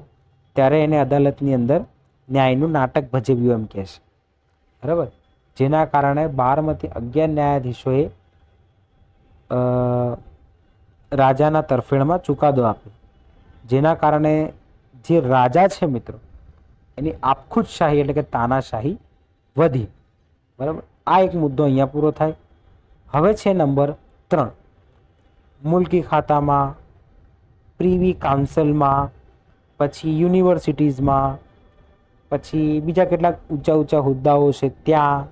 ત્યારે એને અદાલતની અંદર ન્યાયનું નાટક ભજવ્યું એમ કહે છે, બરાબર. જેના કારણે 12માંથી 11 ન્યાયાધીશોએ રાજાના તરફેણમાં ચુકાદો આપ્યો, જેના કારણે જે રાજા છે મિત્રો એની આપખુદશાહી એટલે કે તાનાશાહી વધી, બરાબર. આ એક મુદ્દો અહીંયા પૂરો થાય. હવે છે નંબર 3, મુલકી ખાતામાં, પ્રીવી કાઉન્સિલમાં, પછી યુનિવર્સિટીઝમાં, પછી બીજા કેટલાક ઊંચા ઊંચા હોદ્દાઓ છે ત્યાં,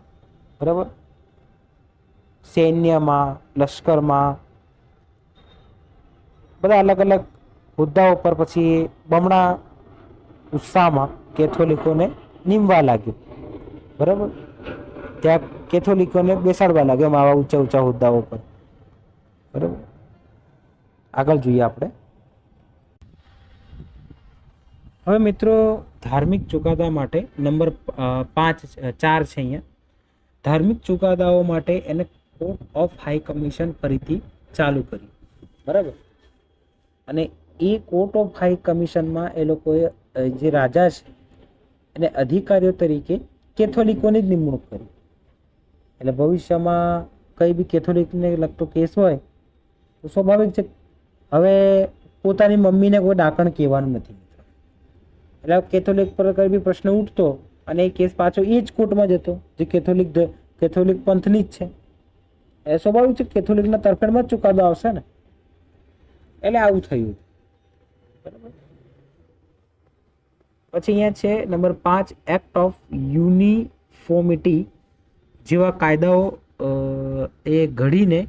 બરાબર. સૈન્યમાં, લશ્કરમાં, બધા અલગ અલગ હોદ્દાઓ પર પછી બમણા ઉત્સાહમાં કેથોલિકોને નીમવા લાગ્યું, બરાબર. ત્યાં કેથોલિકોને બેસાડવા લાગ્યો આવા ઊંચા ઊંચા હોદ્દાઓ પર, બરાબર. આગળ જોઈએ આપણે. હવે મિત્રો ધાર્મિક ચુકાદા માટે નંબર 4 છે અહીંયા. ધાર્મિક ચુકાદાઓ માટે એને કોર્ટ ઓફ હાઈ કમિશન ફરીથી ચાલુ કરી, બરાબર. અને એ કોર્ટ ઓફ હાઈ કમિશનમાં એ લોકોએ જે રાજા છે એને અધિકારીઓ તરીકે કેથોલિકોની જ નિમણૂક કરી. એટલે ભવિષ્યમાં કંઈ બી કેથોલિકને લગતો કેસ હોય તો સ્વાભાવિક છે હવે પોતાની મમ્મીને કોઈ ડાકણ કહેવાનું નથી મિત્રો. એટલે કેથોલિક પર કંઈ બી પ્રશ્ન ઉઠતો અને એ કેસ પાછો એ જ કોર્ટમાં જતો જે કેથોલિક પંથની જ છે. એ સ્વાભાવિક છે કેથોલિકના તરફેણમાં જ ચુકાદો આવશે ને. એટલે આવું થયું, બરાબર. પછી અહીંયા છે નંબર 5, એક્ટ ઓફ યુનિફોર્મિટી જેવા કાયદાઓ એ ઘડીને